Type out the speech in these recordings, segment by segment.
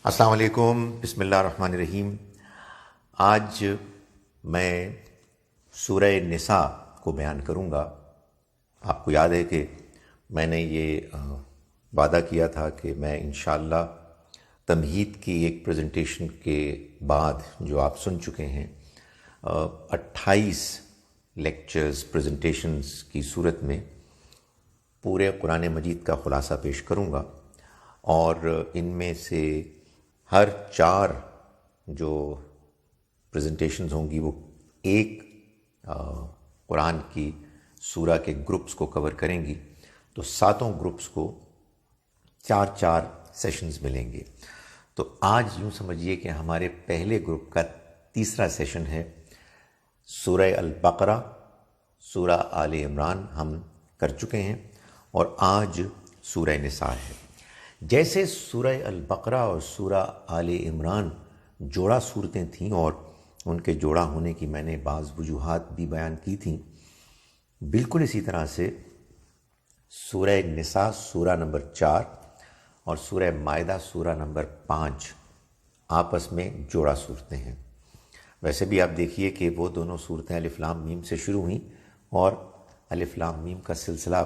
السلام علیکم، بسم اللہ الرحمن الرحیم۔ آج میں سورہ نساء کو بیان کروں گا۔ آپ کو یاد ہے کہ میں نے یہ وعدہ کیا تھا کہ میں انشاءاللہ تمہید کی ایک پریزنٹیشن کے بعد جو آپ سن چکے ہیں 28 لیکچرز پریزنٹیشنز کی صورت میں پورے قرآن مجید کا خلاصہ پیش کروں گا، اور ان میں سے ہر 4 جو پریزنٹیشنز ہوں گی وہ ایک قرآن کی سورہ کے گروپس کو کور کریں گی، تو 7 گروپس کو 4 سیشنز ملیں گے۔ تو آج یوں سمجھیے کہ ہمارے پہلے گروپ کا تیسرا سیشن ہے۔ سورہ البقرہ، سورہ آل عمران ہم کر چکے ہیں، اور آج سورہ نساء ہے۔ جیسے سورہ البقرہ اور سورہ آل عمران جوڑا صورتیں تھیں، اور ان کے جوڑا ہونے کی میں نے بعض وجوہات بھی بیان کی تھیں، بالکل اسی طرح سے سورہ نساء سورہ نمبر 4 اور سورہ مائدہ سورہ نمبر 5 آپس میں جوڑا صورتیں ہیں۔ ویسے بھی آپ دیکھیے کہ وہ دونوں صورتیں الف لام میم سے شروع ہوئیں، اور الف لام میم کا سلسلہ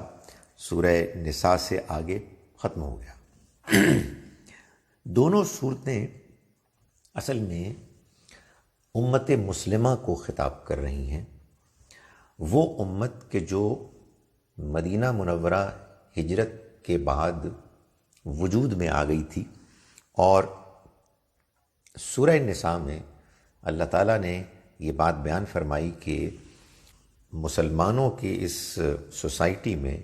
سورہ نساء سے آگے ختم ہو گیا۔ دونوں صورتیں اصل میں امت مسلمہ کو خطاب کر رہی ہیں، وہ امت کہ جو مدینہ منورہ ہجرت کے بعد وجود میں آ گئی تھی، اور سورہ نساء میں اللہ تعالیٰ نے یہ بات بیان فرمائی کہ مسلمانوں کی اس سوسائٹی میں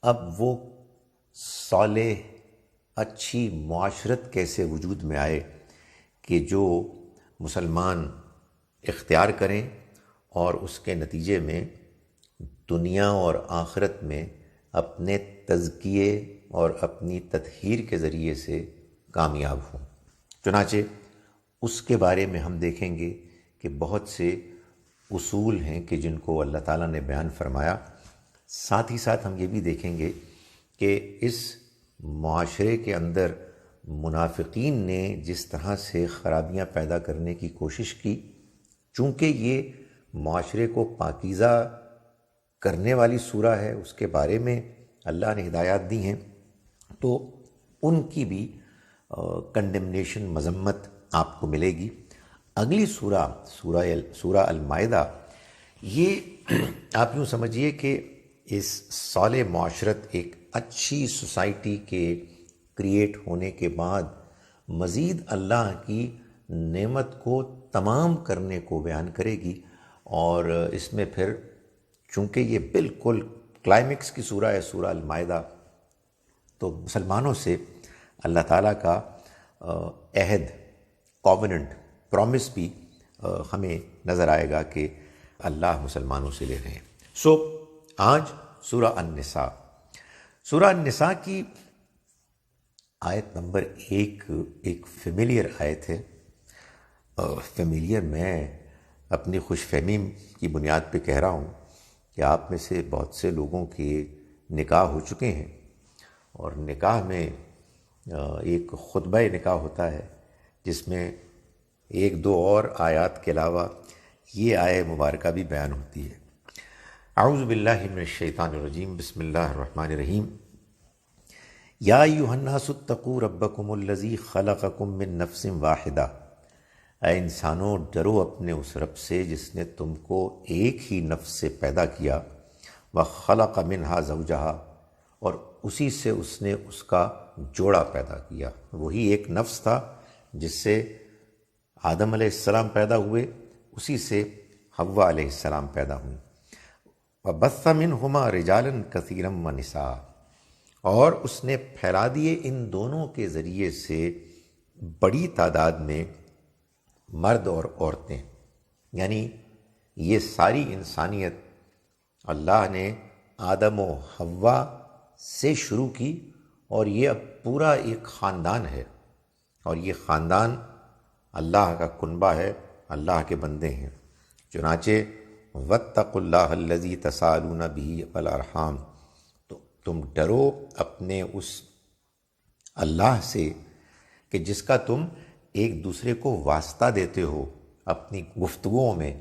اب وہ صالح اچھی معاشرت کیسے وجود میں آئے کہ جو مسلمان اختیار کریں، اور اس کے نتیجے میں دنیا اور آخرت میں اپنے تزکیے اور اپنی تطہیر کے ذریعے سے کامیاب ہوں۔ چنانچہ اس کے بارے میں ہم دیکھیں گے کہ بہت سے اصول ہیں کہ جن کو اللہ تعالیٰ نے بیان فرمایا۔ ساتھ ہی ساتھ ہم یہ بھی دیکھیں گے کہ اس معاشرے کے اندر منافقین نے جس طرح سے خرابیاں پیدا کرنے کی کوشش کی، چونکہ یہ معاشرے کو پاکیزہ کرنے والی سورہ ہے، اس کے بارے میں اللہ نے ہدایات دی ہیں، تو ان کی بھی کنڈمنیشن، مذمت آپ کو ملے گی۔ اگلی سورہ المائدہ، یہ آپ یوں سمجھیے کہ اس صالح معاشرت، ایک اچھی سوسائٹی کے کریٹ ہونے کے بعد مزید اللہ کی نعمت کو تمام کرنے کو بیان کرے گی، اور اس میں پھر چونکہ یہ بالکل کلائمیکس کی سورہ ہے سورہ المائدہ، تو مسلمانوں سے اللہ تعالیٰ کا عہد، کووننٹ، پرومس بھی ہمیں نظر آئے گا کہ اللہ مسلمانوں سے لے رہے ہیں۔ آج سورہ النساء، سورہ النساء کی آیت نمبر 1 ایک فیملیئر آیت ہے۔ فیملیئر میں اپنی خوش فہمی کی بنیاد پہ کہہ رہا ہوں کہ آپ میں سے بہت سے لوگوں کے نکاح ہو چکے ہیں، اور نکاح میں ایک خطبہ نکاح ہوتا ہے جس میں 1-2 اور آیات کے علاوہ یہ آیہ مبارکہ بھی بیان ہوتی ہے۔ اعوذ باللہ من الشیطان الرجیم، بسم اللہ الرحمن الرحیم۔ یا ایھا الناس اتقوا ربکم الذی خلقکم من نفس واحدہ، اے انسانوں ڈرو اپنے اس رب سے جس نے تم کو ایک ہی نفس سے پیدا کیا، وخلق منہا زوجہا، اور اسی سے اس نے اس کا جوڑا پیدا کیا۔ وہی ایک نفس تھا جس سے آدم علیہ السلام پیدا ہوئے، اسی سے حوا علیہ السلام پیدا ہوئیں۔ وَبَثَّ مِنْهُمَا رِجَالًا كَثِيرًا وَنِسَاءً، اور اس نے پھیلا دیے ان دونوں کے ذریعے سے بڑی تعداد میں مرد اور عورتیں، یعنی یہ ساری انسانیت اللہ نے آدم و حوا سے شروع کی، اور یہ اب پورا ایک خاندان ہے، اور یہ خاندان اللہ کا کنبہ ہے، اللہ کے بندے ہیں۔ چنانچہ وَاتَّقُوا اللَّهَ الَّذِي تَسَاءَلُونَ بِهِ وَالْأَرْحَامَ، تو تم ڈرو اپنے اس اللہ سے کہ جس کا تم ایک دوسرے کو واسطہ دیتے ہو، اپنی گفتگوؤں میں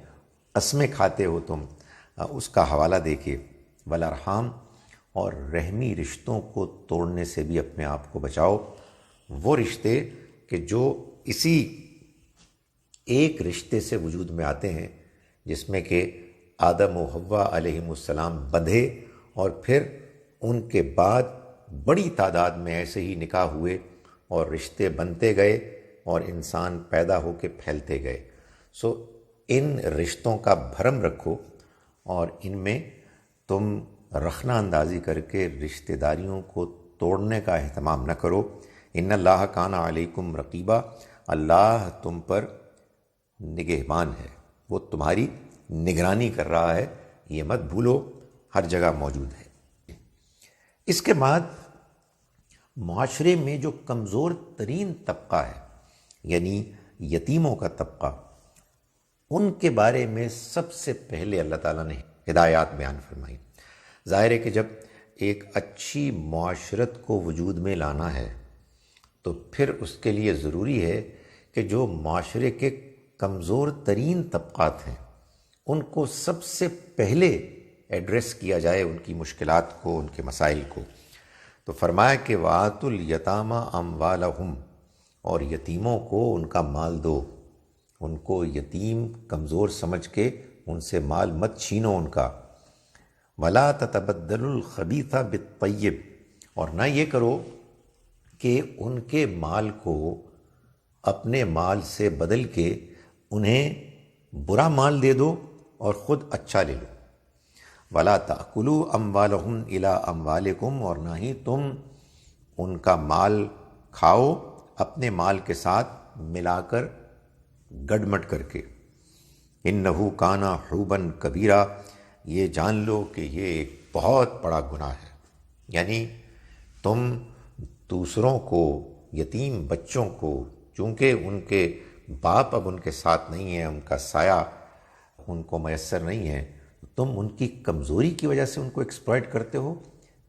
قسمیں کھاتے ہو تم، اس کا حوالہ دیکھیے۔ والارحام، اور رحمی رشتوں کو توڑنے سے بھی اپنے آپ کو بچاؤ، وہ رشتے کہ جو اسی ایک رشتے سے وجود میں آتے ہیں، جس میں کہ آدم و حوا علیہم السلام بندھے، اور پھر ان کے بعد بڑی تعداد میں ایسے ہی نکاح ہوئے اور رشتے بنتے گئے اور انسان پیدا ہو کے پھیلتے گئے۔ سو ان رشتوں کا بھرم رکھو اور ان میں تم رخنہ اندازی کر کے رشتہ داریوں کو توڑنے کا اہتمام نہ کرو۔ ان اللہ کان علیکم رقیبا، اللہ تم پر نگہبان ہے، وہ تمہاری نگرانی کر رہا ہے، یہ مت بھولو، ہر جگہ موجود ہے۔ اس کے بعد معاشرے میں جو کمزور ترین طبقہ ہے، یعنی یتیموں کا طبقہ، ان کے بارے میں سب سے پہلے اللہ تعالیٰ نے ہدایات بیان فرمائی۔ ظاہر ہے کہ جب ایک اچھی معاشرت کو وجود میں لانا ہے تو پھر اس کے لیے ضروری ہے کہ جو معاشرے کے کمزور ترین طبقات ہیں ان کو سب سے پہلے ایڈریس کیا جائے، ان کی مشکلات کو، ان کے مسائل کو۔ تو فرمایا کہ وَآتُوا الْيَتَامَ أَمْوَالَهُمْ، اور یتیموں کو ان کا مال دو، ان کو یتیم کمزور سمجھ کے ان سے مال مت چھینو ان کا۔ وَلَا تَتَبَدَّلُوا الْخَبِيثَ بِالطَّيِّبِ، اور نہ یہ کرو کہ ان کے مال کو اپنے مال سے بدل کے انہیں برا مال دے دو اور خود اچھا لے لو۔ وَلَا تَأْكُلُوا أَمْوَالَهُمْ إِلَىٰ أَمْوَالِكُمْ، اور نہ ہی تم ان کا مال کھاؤ اپنے مال کے ساتھ ملا کر، گڈمٹ کر کے۔ إِنَّهُ كَانَ حُوبًا كَبِيرًا، یہ جان لو کہ یہ ایک بہت بڑا گناہ ہے۔ یعنی تم دوسروں کو، یتیم بچوں کو، چونکہ ان کے باپ اب ان کے ساتھ نہیں ہیں، ان کا سایہ ان کو میسر نہیں ہے، تم ان کی کمزوری کی وجہ سے ان کو ایکسپلائٹ کرتے ہو،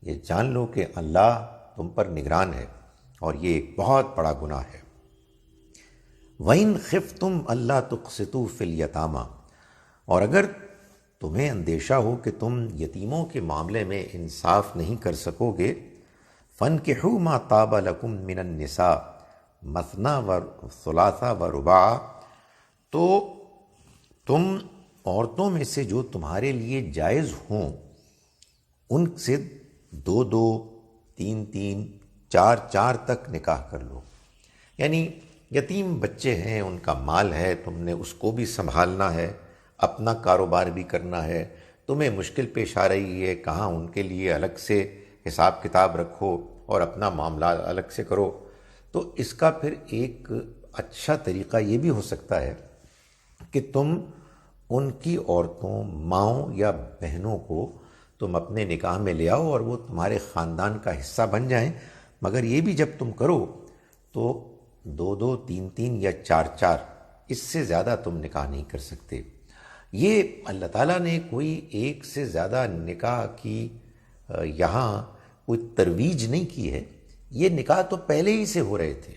یہ جان لو کہ اللہ تم پر نگران ہے اور یہ ایک بہت بڑا گناہ ہے۔ وَإِنْ خِفْتُمْ أَلَّا تُقْسِطُوا فِي الْيَتَامَى، اور اگر تمہیں اندیشہ ہو کہ تم یتیموں کے معاملے میں انصاف نہیں کر سکو گے، فَانْكِحُوا مَا طَابَ لَكُم مِّنَ النِّسَاءِ مَثْنَىٰ وَثُلَاثَ وَرُبَاعَ، تو تم عورتوں میں سے جو تمہارے لیے جائز ہوں ان سے 2 3 4 تک نکاح کر لو۔ یعنی یتیم بچے ہیں، ان کا مال ہے، تم نے اس کو بھی سنبھالنا ہے، اپنا کاروبار بھی کرنا ہے، تمہیں مشکل پیش آ رہی ہے، کہاں ان کے لیے الگ سے حساب کتاب رکھو اور اپنا معاملہ الگ سے کرو۔ تو اس کا پھر ایک اچھا طریقہ یہ بھی ہو سکتا ہے کہ تم ان کی عورتوں، ماؤں یا بہنوں کو تم اپنے نکاح میں لے آؤ اور وہ تمہارے خاندان کا حصہ بن جائیں، مگر یہ بھی جب تم کرو تو 2 3 یا 4 اس سے زیادہ تم نکاح نہیں کر سکتے۔ یہ اللہ تعالیٰ نے کوئی ایک سے زیادہ نکاح کی یہاں کوئی ترویج نہیں کی ہے، یہ نکاح تو پہلے ہی سے ہو رہے تھے۔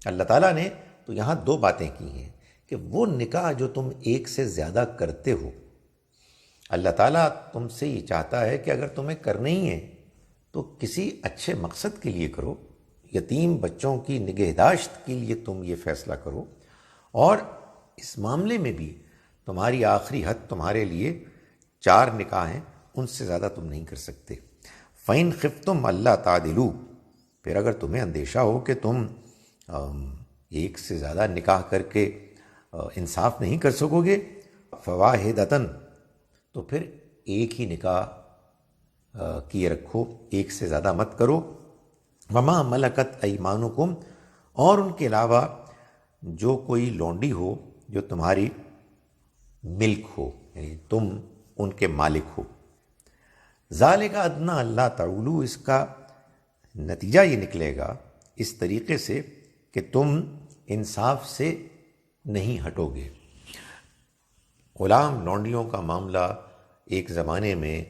اللہ تعالیٰ نے تو یہاں 2 باتیں کی ہیں کہ وہ نکاح جو تم ایک سے زیادہ کرتے ہو، اللہ تعالیٰ تم سے یہ چاہتا ہے کہ اگر تمہیں کرنے ہی ہیں تو کسی اچھے مقصد کے لیے کرو، یتیم بچوں کی نگہداشت کے لیے تم یہ فیصلہ کرو، اور اس معاملے میں بھی تمہاری آخری حد تمہارے لیے 4 نکاح ہیں، ان سے زیادہ تم نہیں کر سکتے۔ فَإِنْ خِفْتُمْ أَلَّا تَعْدِلُوا، پھر اگر تمہیں اندیشہ ہو کہ تم ایک سے زیادہ نکاح کر کے انصاف نہیں کر سکو گے، فَوَاحِدَةً، تو پھر ایک ہی نکاح کیے رکھو، ایک سے زیادہ مت کرو۔ وَمَا مَلَكَتْ أَيْمَانُكُمْ، اور ان کے علاوہ جو کوئی لونڈی ہو جو تمہاری ملک ہو، یعنی تم ان کے مالک ہو۔ ذَلِكَ أَدْنَىٰ أَلَّا تَعُولُوا، اس کا نتیجہ یہ نکلے گا اس طریقے سے کہ تم انصاف سے نہیں ہٹو گے۔ غلام لونڈیوں کا معاملہ ایک زمانے میں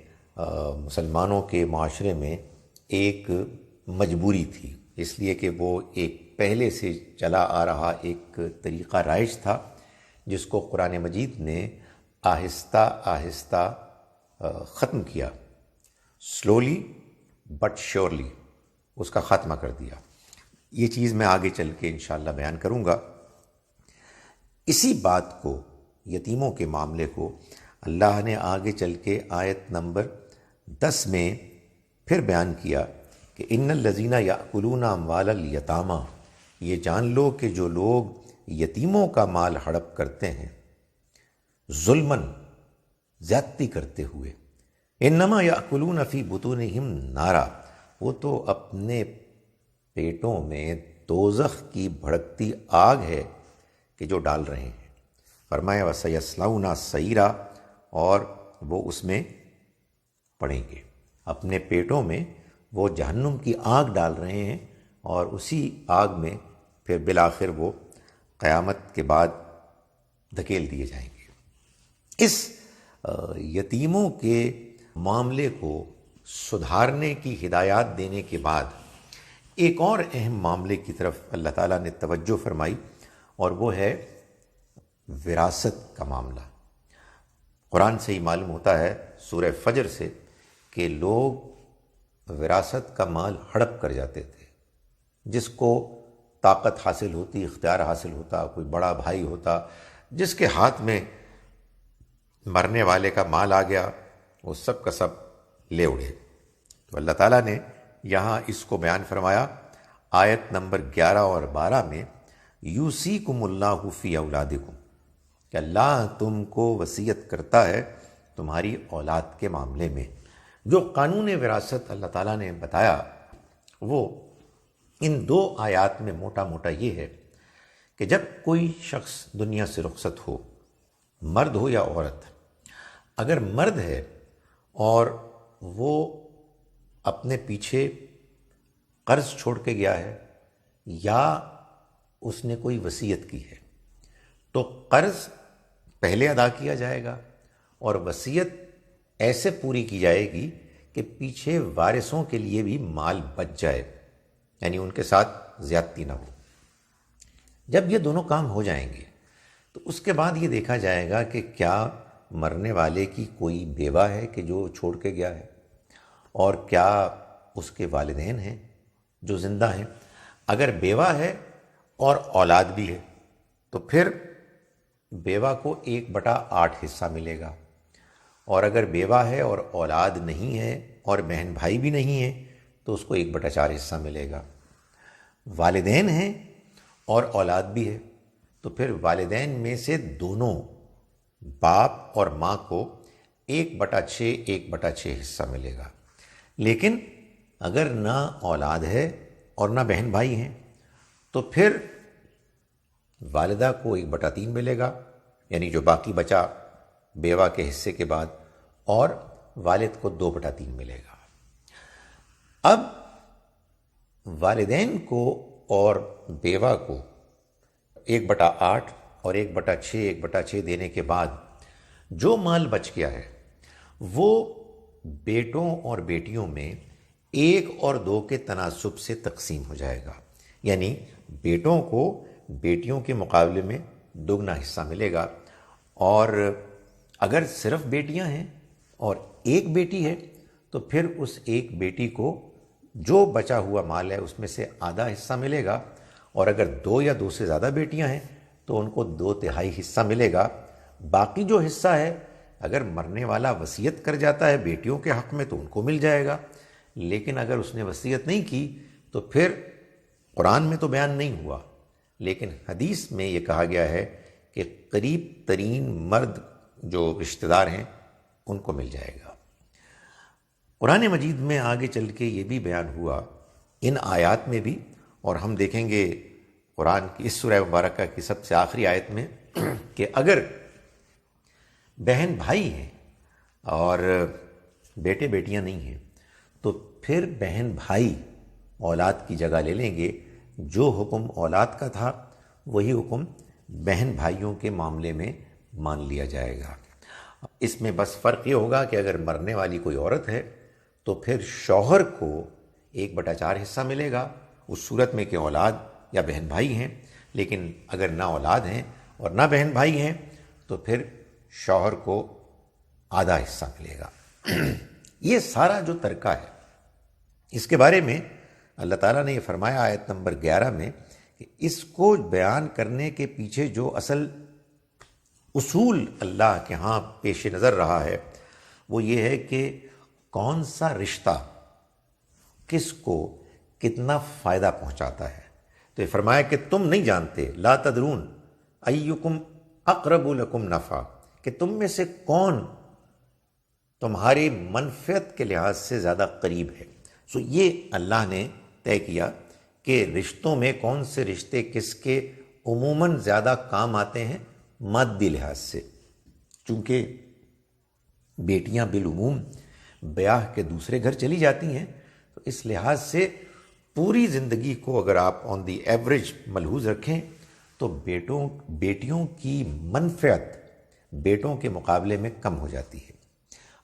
مسلمانوں کے معاشرے میں ایک مجبوری تھی، اس لیے کہ وہ ایک پہلے سے چلا آ رہا ایک طریقہ رائج تھا، جس کو قرآن مجید نے آہستہ آہستہ ختم کیا، سلولی بٹ شیورلی اس کا خاتمہ کر دیا۔ یہ چیز میں آگے چل کے انشاءاللہ بیان کروں گا۔ اسی بات کو، یتیموں کے معاملے کو، اللہ نے آگے چل کے آیت نمبر 10 میں پھر بیان کیا کہ ان الذین یأکلون اموال الیتامی، یہ جان لو کہ جو لوگ یتیموں کا مال ہڑپ کرتے ہیں، ظلماً، زیادتی کرتے ہوئے، انما یأکلون فی بطونہم نارا، وہ تو اپنے پیٹوں میں دوزخ کی بھڑکتی آگ ہے کہ جو ڈال رہے ہیں۔ فرمایا وَسَيَصْلَوْنَ سَعِيرًا، اور وہ اس میں پڑیں گے، اپنے پیٹوں میں وہ جہنم کی آگ ڈال رہے ہیں، اور اسی آگ میں پھر بالآخر وہ قیامت کے بعد دھکیل دیے جائیں گے۔ اس یتیموں کے معاملے کو سدھارنے کی ہدایات دینے کے بعد ایک اور اہم معاملے کی طرف اللہ تعالیٰ نے توجہ فرمائی، اور وہ ہے وراثت کا معاملہ۔ قرآن سے ہی معلوم ہوتا ہے، سورہ فجر سے، کہ لوگ وراثت کا مال ہڑپ کر جاتے تھے۔ جس کو طاقت حاصل ہوتی، اختیار حاصل ہوتا، کوئی بڑا بھائی ہوتا، جس کے ہاتھ میں مرنے والے کا مال آ گیا، وہ سب کا سب لے اڑے۔ تو اللہ تعالیٰ نے یہاں اس کو بیان فرمایا آیت نمبر 11 اور 12 میں، یوصیکم اللہ فی اولادکم، کہ اللہ تم کو وصیت کرتا ہے تمہاری اولاد کے معاملے میں۔ جو قانون وراثت اللہ تعالیٰ نے بتایا وہ ان 2 آیات میں موٹا موٹا یہ ہے کہ جب کوئی شخص دنیا سے رخصت ہو، مرد ہو یا عورت، اگر مرد ہے اور وہ اپنے پیچھے قرض چھوڑ کے گیا ہے یا اس نے کوئی وصیت کی ہے، تو قرض پہلے ادا کیا جائے گا اور وصیت ایسے پوری کی جائے گی کہ پیچھے وارثوں کے لیے بھی مال بچ جائے، یعنی ان کے ساتھ زیادتی نہ ہو۔ جب یہ دونوں کام ہو جائیں گے تو اس کے بعد یہ دیکھا جائے گا کہ کیا مرنے والے کی کوئی بیوہ ہے کہ جو چھوڑ کے گیا ہے، اور کیا اس کے والدین ہیں جو زندہ ہیں۔ اگر بیوہ ہے اور اولاد بھی ہے تو پھر بیوہ کو 1/8 حصہ ملے گا، اور اگر بیوہ ہے اور اولاد نہیں ہے اور بہن بھائی بھی نہیں ہے تو اس کو 1/4 حصہ ملے گا۔ والدین ہیں اور اولاد بھی ہے تو پھر والدین میں سے دونوں، باپ اور ماں کو 1/6 حصہ ملے گا۔ لیکن اگر نہ اولاد ہے اور نہ بہن بھائی ہیں تو پھر والدہ کو 1/3 ملے گا، یعنی جو باقی بچا بیوہ کے حصے کے بعد، اور والد کو 2/3 ملے گا۔ اب والدین کو اور بیوہ کو 1/8 اور 1/6 دینے کے بعد جو مال بچ گیا ہے وہ بیٹوں اور بیٹیوں میں 1 اور 2 کے تناسب سے تقسیم ہو جائے گا، یعنی بیٹوں کو بیٹیوں کے مقابلے میں 2 حصہ ملے گا، اور اگر صرف بیٹیاں ہیں اور 1 بیٹی ہے تو پھر اس 1 بیٹی کو جو بچا ہوا مال ہے اس میں سے آدھا حصہ ملے گا، اور اگر 2 یا 2 سے زیادہ بیٹیاں ہیں تو ان کو 2/3 حصہ ملے گا۔ باقی جو حصہ ہے اگر مرنے والا وصیت کر جاتا ہے بیٹیوں کے حق میں تو ان کو مل جائے گا، لیکن اگر اس نے وصیت نہیں کی تو پھر قرآن میں تو بیان نہیں ہوا لیکن حدیث میں یہ کہا گیا ہے کہ قریب ترین مرد جو رشتہ دار ہیں ان کو مل جائے گا۔ قرآن مجید میں آگے چل کے یہ بھی بیان ہوا ان آیات میں بھی، اور ہم دیکھیں گے قرآن کی اس سورہ مبارکہ کی سب سے آخری آیت میں کہ اگر بہن بھائی ہیں اور بیٹے بیٹیاں نہیں ہیں تو پھر بہن بھائی اولاد کی جگہ لے لیں گے۔ جو حکم اولاد کا تھا وہی حکم بہن بھائیوں کے معاملے میں مان لیا جائے گا۔ اس میں بس فرق یہ ہوگا کہ اگر مرنے والی کوئی عورت ہے تو پھر شوہر کو 1/4 حصہ ملے گا، اس صورت میں کہ اولاد یا بہن بھائی ہیں، لیکن اگر نہ اولاد ہیں اور نہ بہن بھائی ہیں تو پھر شوہر کو آدھا حصہ ملے گا۔ یہ سارا جو ترکہ ہے اس کے بارے میں اللہ تعالیٰ نے یہ فرمایا آیت نمبر 11 میں کہ اس کو بیان کرنے کے پیچھے جو اصل اصول اللہ کے ہاں پیش نظر رہا ہے وہ یہ ہے کہ کون سا رشتہ کس کو کتنا فائدہ پہنچاتا ہے۔ تو یہ فرمایا کہ تم نہیں جانتے، لا تدرون ایکم اقرب لکم نفع، کہ تم میں سے کون تمہاری منفعت کے لحاظ سے زیادہ قریب ہے۔ سو یہ اللہ نے طے کیا کہ رشتوں میں کون سے رشتے کس کے عموماً زیادہ کام آتے ہیں مادی لحاظ سے، چونکہ بیٹیاں بالعموم بیاہ کے دوسرے گھر چلی جاتی ہیں، تو اس لحاظ سے پوری زندگی کو اگر آپ آن دی ایوریج ملحوظ رکھیں تو بیٹیوں کی منفعت بیٹوں کے مقابلے میں کم ہو جاتی ہے۔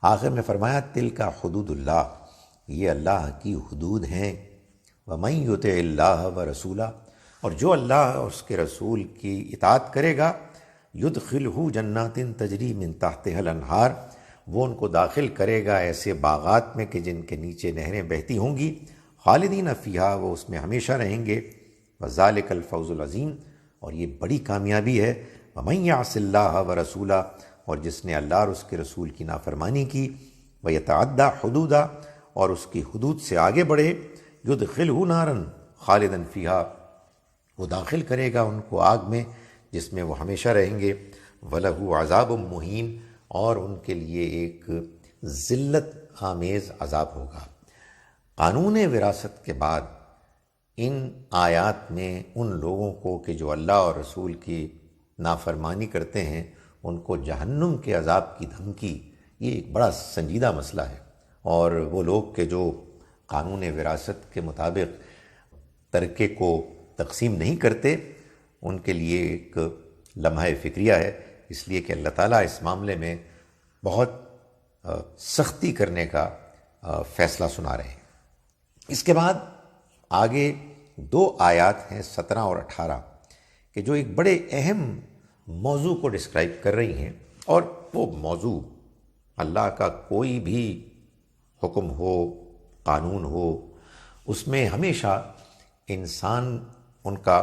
آخر میں فرمایا تلک حدود اللہ، یہ اللہ کی حدود ہیں، وَمَن يُطِعِ اللَّهَ وَرَسُولَهُ، اور جو اللہ اور اس کے رسول کی اطاعت کرے گا يُدْخِلْهُ جَنَّاتٍ تَجْرِي مِن تَحْتِهَا الْأَنْهَارُ، وہ ان کو داخل کرے گا ایسے باغات میں کہ جن کے نیچے نہریں بہتی ہوں گی، خالدین فیہا، وہ اس میں ہمیشہ رہیں گے، وَذَلِكَ الْفَوْزُ الْعَظِيمُ، اور یہ بڑی کامیابی ہے، وَمَن يَعْصِ اللَّهَ وَرَسُولَهُ، اور جس نے اللہ اور اس کے رسول کی نافرمانی کی، وَيَتَعَدَّى حُدُودَهُ، اور اس کی حدود سے آگے بڑھے، يُدْخِلْهُ نَارًا خَالِدًا فِيهَا، وہ داخل کرے گا ان کو آگ میں جس میں وہ ہمیشہ رہیں گے، وَلَهُ عَذَابٌ مُّہِینٌ، اور ان کے لیے ایک ذلت آمیز عذاب ہوگا۔ قانون وراثت کے بعد ان آیات میں ان لوگوں کو کہ جو اللہ اور رسول کی نافرمانی کرتے ہیں ان کو جہنم کے عذاب کی دھمکی، یہ ایک بڑا سنجیدہ مسئلہ ہے، اور وہ لوگ کہ جو قانون وراثت کے مطابق ترکے کو تقسیم نہیں کرتے ان کے لیے ایک لمحہ فکریہ ہے، اس لیے کہ اللہ تعالیٰ اس معاملے میں بہت سختی کرنے کا فیصلہ سنا رہے ہیں۔ اس کے بعد آگے 2 آیات ہیں 17 اور 18 کہ جو ایک بڑے اہم موضوع کو ڈسکرائب کر رہی ہیں، اور وہ موضوع اللہ کا کوئی بھی حکم ہو، قانون ہو، اس میں ہمیشہ انسان ان کا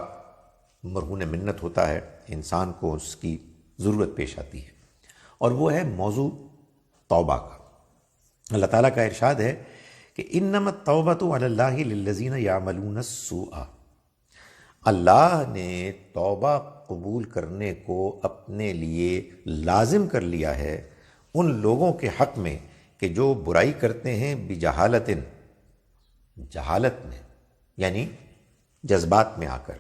مرہون منت ہوتا ہے، انسان کو اس کی ضرورت پیش آتی ہے، اور وہ ہے موضوع توبہ کا۔ اللہ تعالیٰ کا ارشاد ہے کہ انما التوبۃ علی اللہ للذین یعملون السوء، اللہ نے توبہ قبول کرنے کو اپنے لیے لازم کر لیا ہے ان لوگوں کے حق میں کہ جو برائی کرتے ہیں بجہالت، جہالت میں یعنی جذبات میں آ کر،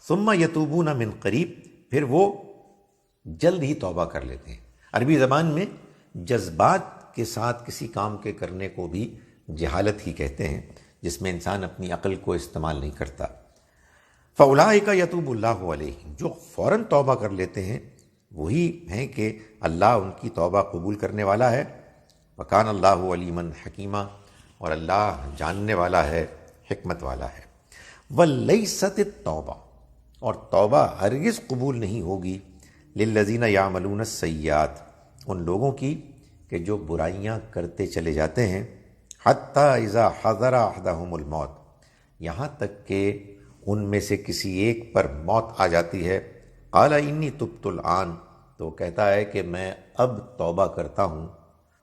ثم یتوبون من قریب، پھر وہ جلد ہی توبہ کر لیتے ہیں۔ عربی زبان میں جذبات کے ساتھ کسی کام کے کرنے کو بھی جہالت ہی کہتے ہیں، جس میں انسان اپنی عقل کو استعمال نہیں کرتا۔ فَأُولَٰئِكَ يَتُوبُ اللَّهُ عَلَيْهِمْ، جو فوراً توبہ کر لیتے ہیں وہی ہیں کہ اللہ ان کی توبہ قبول کرنے والا ہے۔ وَكَانَ اللَّهُ عَلِيمًا حَكِيمًا، اور اللہ جاننے والا ہے، حکمت والا ہے۔ وَلَيْسَتِ التَّوْبَةُ، اور توبہ ہرگز قبول نہیں ہوگی لِلَّذِينَ يَعْمَلُونَ السَّيِّئَاتِ، ان لوگوں کی کہ جو برائیاں کرتے چلے جاتے ہیں، حَتَّى إِذَا حَضَرَ أَحَدَهُمُ الْمَوْتُ، یہاں تک کہ ان میں سے کسی ایک پر موت آ جاتی ہے، قَالَ إِنِّي تُبْتُ الْآنَ، تو وہ کہتا ہے کہ میں اب توبہ کرتا ہوں،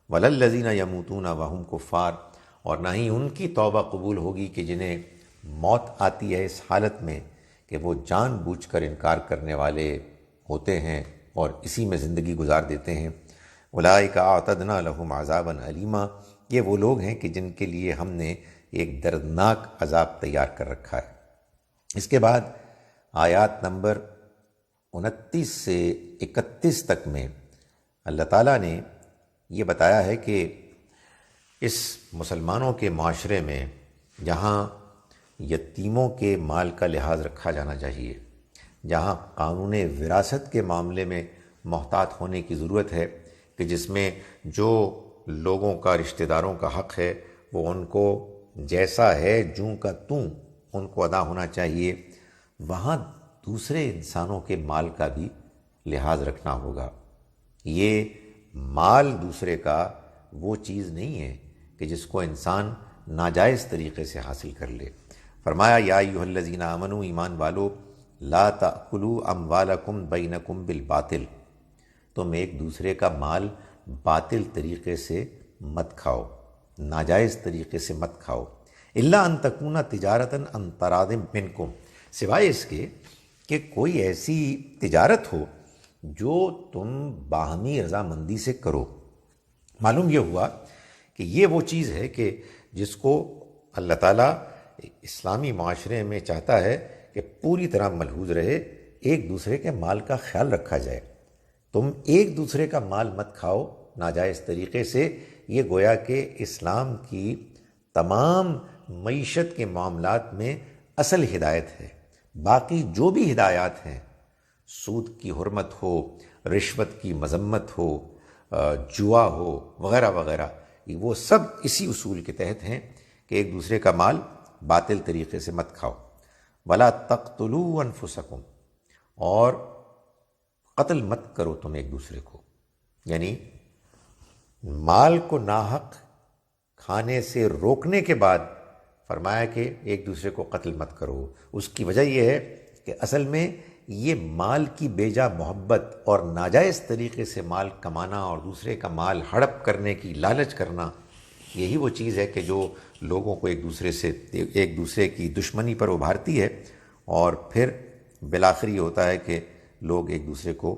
وَلَا الَّذِينَ يَمُوتُونَ وَهُمْ كُفَّارٌ، اور نہ ہی ان کی توبہ قبول ہوگی کہ جنہیں موت آتی ہے اس حالت میں کہ وہ جان بوجھ کر انکار کرنے والے ہوتے ہیں اور اسی میں زندگی گزار دیتے ہیں۔ اولئک اعتدنا لهم عذابا الیما، یہ وہ لوگ ہیں کہ جن کے لیے ہم نے ایک دردناک عذاب تیار کر رکھا ہے۔ اس کے بعد آیات نمبر 29 سے 31 تک میں اللہ تعالیٰ نے یہ بتایا ہے کہ اس مسلمانوں کے معاشرے میں جہاں یتیموں کے مال کا لحاظ رکھا جانا چاہیے، جہاں قانون وراثت کے معاملے میں محتاط ہونے کی ضرورت ہے کہ جس میں جو لوگوں کا رشتہ داروں کا حق ہے وہ ان کو جیسا ہے جوں کا توں ان کو ادا ہونا چاہیے، وہاں دوسرے انسانوں کے مال کا بھی لحاظ رکھنا ہوگا۔ یہ مال دوسرے کا وہ چیز نہیں ہے کہ جس کو انسان ناجائز طریقے سے حاصل کر لے۔ فرمایا یا ایھا الذین آمنوا، ایمان والو، لا تأکلوا اموالکم بینکم بالباطل، تم ایک دوسرے کا مال باطل طریقے سے مت کھاؤ، ناجائز طریقے سے مت کھاؤ، الا ان تکون تجارتا عن تراض منکم، سوائے اس کے کہ کوئی ایسی تجارت ہو جو تم باہمی رضامندی سے کرو۔ معلوم یہ ہوا کہ یہ وہ چیز ہے کہ جس کو اللہ تعالیٰ اسلامی معاشرے میں چاہتا ہے کہ پوری طرح ملحوظ رہے، ایک دوسرے کے مال کا خیال رکھا جائے۔ تم ایک دوسرے کا مال مت کھاؤ ناجائز طریقے سے، یہ گویا کہ اسلام کی تمام معیشت کے معاملات میں اصل ہدایت ہے۔ باقی جو بھی ہدایات ہیں، سود کی حرمت ہو، رشوت کی مذمت ہو، جوا ہو، وغیرہ وغیرہ، وہ سب اسی اصول کے تحت ہیں کہ ایک دوسرے کا مال باطل طریقے سے مت کھاؤ۔ وَلَا تَقْتُلُوا أَنفُسَكُمْ، اور قتل مت کرو تم ایک دوسرے کو، یعنی مال کو ناحق کھانے سے روکنے کے بعد فرمایا کہ ایک دوسرے کو قتل مت کرو۔ اس کی وجہ یہ ہے کہ اصل میں یہ مال کی بیجا محبت اور ناجائز طریقے سے مال کمانا اور دوسرے کا مال ہڑپ کرنے کی لالچ کرنا، یہی وہ چیز ہے کہ جو لوگوں کو ایک دوسرے کی دشمنی پر ابھارتی ہے، اور پھر بالآخر یہ ہوتا ہے کہ لوگ ایک دوسرے کو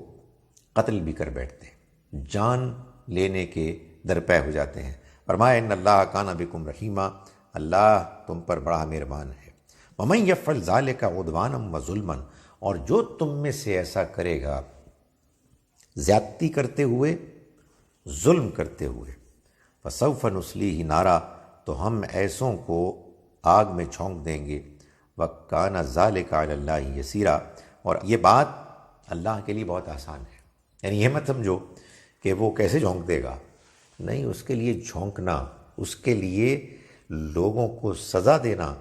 قتل بھی کر بیٹھتے ہیں، جان لینے کے درپے ہو جاتے ہیں۔ فرمایا ان اللہ کان بکم رحیما، اللہ تم پر بڑا مہربان ہے۔ ومن یفعل ذلک عدوانا وظلما، اور جو تم میں سے ایسا کرے گا زیادتی کرتے ہوئے، ظلم کرتے ہوئے، فسوف نصلیہ نارا، تو ہم ایسوں کو آگ میں جھونک دیں گے، وکان ذلک علی اللہ یسیرا، اور یہ بات اللہ کے لیے بہت آسان ہے۔ یعنی یہ مت سمجھو کہ وہ کیسے جھونک دے گا، نہیں، اس کے لیے جھونکنا، اس کے لیے لوگوں کو سزا دینا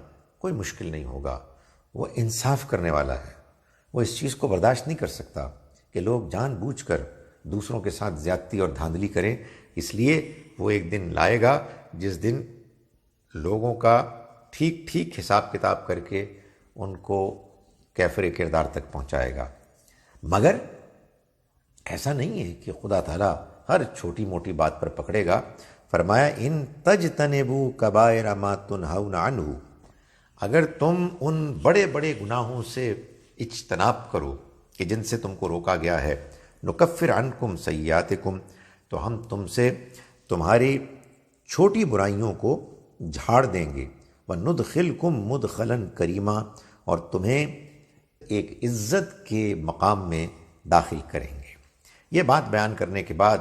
کوئی مشکل نہیں ہوگا۔ وہ انصاف کرنے والا ہے، وہ اس چیز کو برداشت نہیں کر سکتا کہ لوگ جان بوجھ کر دوسروں کے ساتھ زیادتی اور دھاندلی کریں۔ اس لیے وہ ایک دن لائے گا جس دن لوگوں کا ٹھیک ٹھیک حساب کتاب کر کے ان کو کیفر کردار تک پہنچائے گا۔ مگر ایسا نہیں ہے کہ خدا تعالیٰ ہر چھوٹی موٹی بات پر پکڑے گا۔ فرمایا ان تجتنبوا کبائر ما تنہون عنہ، اگر تم ان بڑے بڑے گناہوں سے اجتناب کرو کہ جن سے تم کو روکا گیا ہے، نکفر عنکم سیئاتکم، تو ہم تم سے تمہاری چھوٹی برائیوں کو جھاڑ دیں گے، وندخلکم مدخلا کریما، اور تمہیں ایک عزت کے مقام میں داخل کریں گے۔ یہ بات بیان کرنے کے بعد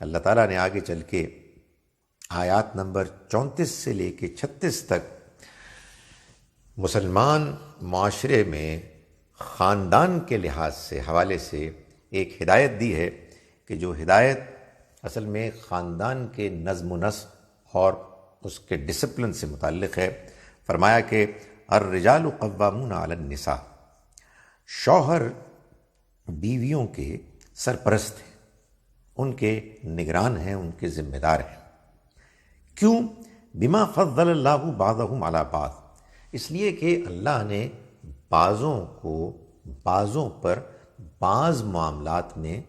اللہ تعالیٰ نے آگے چل کے آیات نمبر 34 سے لے کے 36 تک مسلمان معاشرے میں خاندان کے لحاظ سے حوالے سے ایک ہدایت دی ہے کہ جو ہدایت اصل میں خاندان کے نظم و نسق اور اس کے ڈسپلن سے متعلق ہے۔ فرمایا کہ الرجال قوامون علی النساء، شوہر بیویوں کے سرپرست ہیں، ان کے نگران ہیں، ان کے ذمہ دار ہیں۔ کیوں؟ بما فضل اللہ بعضهم علی بعض، اس لیے کہ اللہ نے بعضوں کو بعضوں پر بعض معاملات میں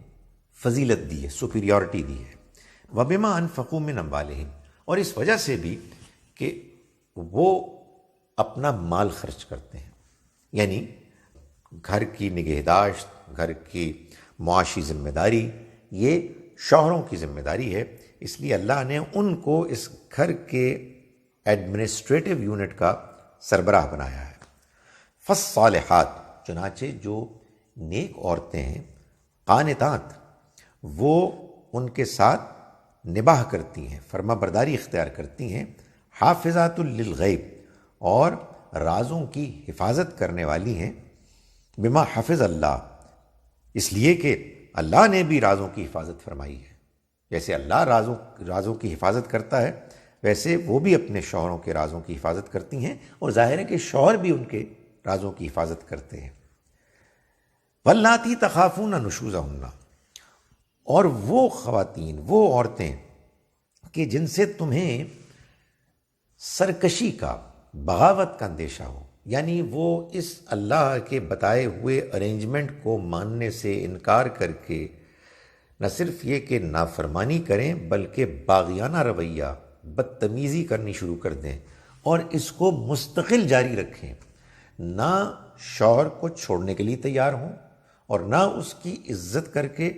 فضیلت دی ہے، سپیریورٹی دی ہے۔ وبما انفقوا من اموالہم، اور اس وجہ سے بھی کہ وہ اپنا مال خرچ کرتے ہیں، یعنی گھر کی نگہداشت، گھر کی معاشی ذمہ داری، یہ شوہروں کی ذمہ داری ہے۔ اس لیے اللہ نے ان کو اس گھر کے ایڈمنسٹریٹو یونٹ کا سربراہ بنایا ہے۔ فالصالحات، چنانچہ جو نیک عورتیں ہیں، قانتات، وہ ان کے ساتھ نباہ کرتی ہیں، فرما برداری اختیار کرتی ہیں، حافظات للغیب، اور رازوں کی حفاظت کرنے والی ہیں، بما حفظ اللہ، اس لیے کہ اللہ نے بھی رازوں کی حفاظت فرمائی ہے۔ جیسے اللہ رازوں کی حفاظت کرتا ہے، ویسے وہ بھی اپنے شوہروں کے رازوں کی حفاظت کرتی ہیں، اور ظاہر ہے کہ شوہر بھی ان کے رازوں کی حفاظت کرتے ہیں۔ واللاتی تخافون نشوزہن، اور وہ خواتین، وہ عورتیں کہ جن سے تمہیں سرکشی کا، بغاوت کا اندیشہ ہو، یعنی وہ اس اللہ کے بتائے ہوئے ارینجمنٹ کو ماننے سے انکار کر کے نہ صرف یہ کہ نافرمانی کریں بلکہ باغیانہ رویہ، بدتمیزی کرنی شروع کر دیں اور اس کو مستقل جاری رکھیں، نہ شوہر کو چھوڑنے کے لیے تیار ہوں اور نہ اس کی عزت کر کے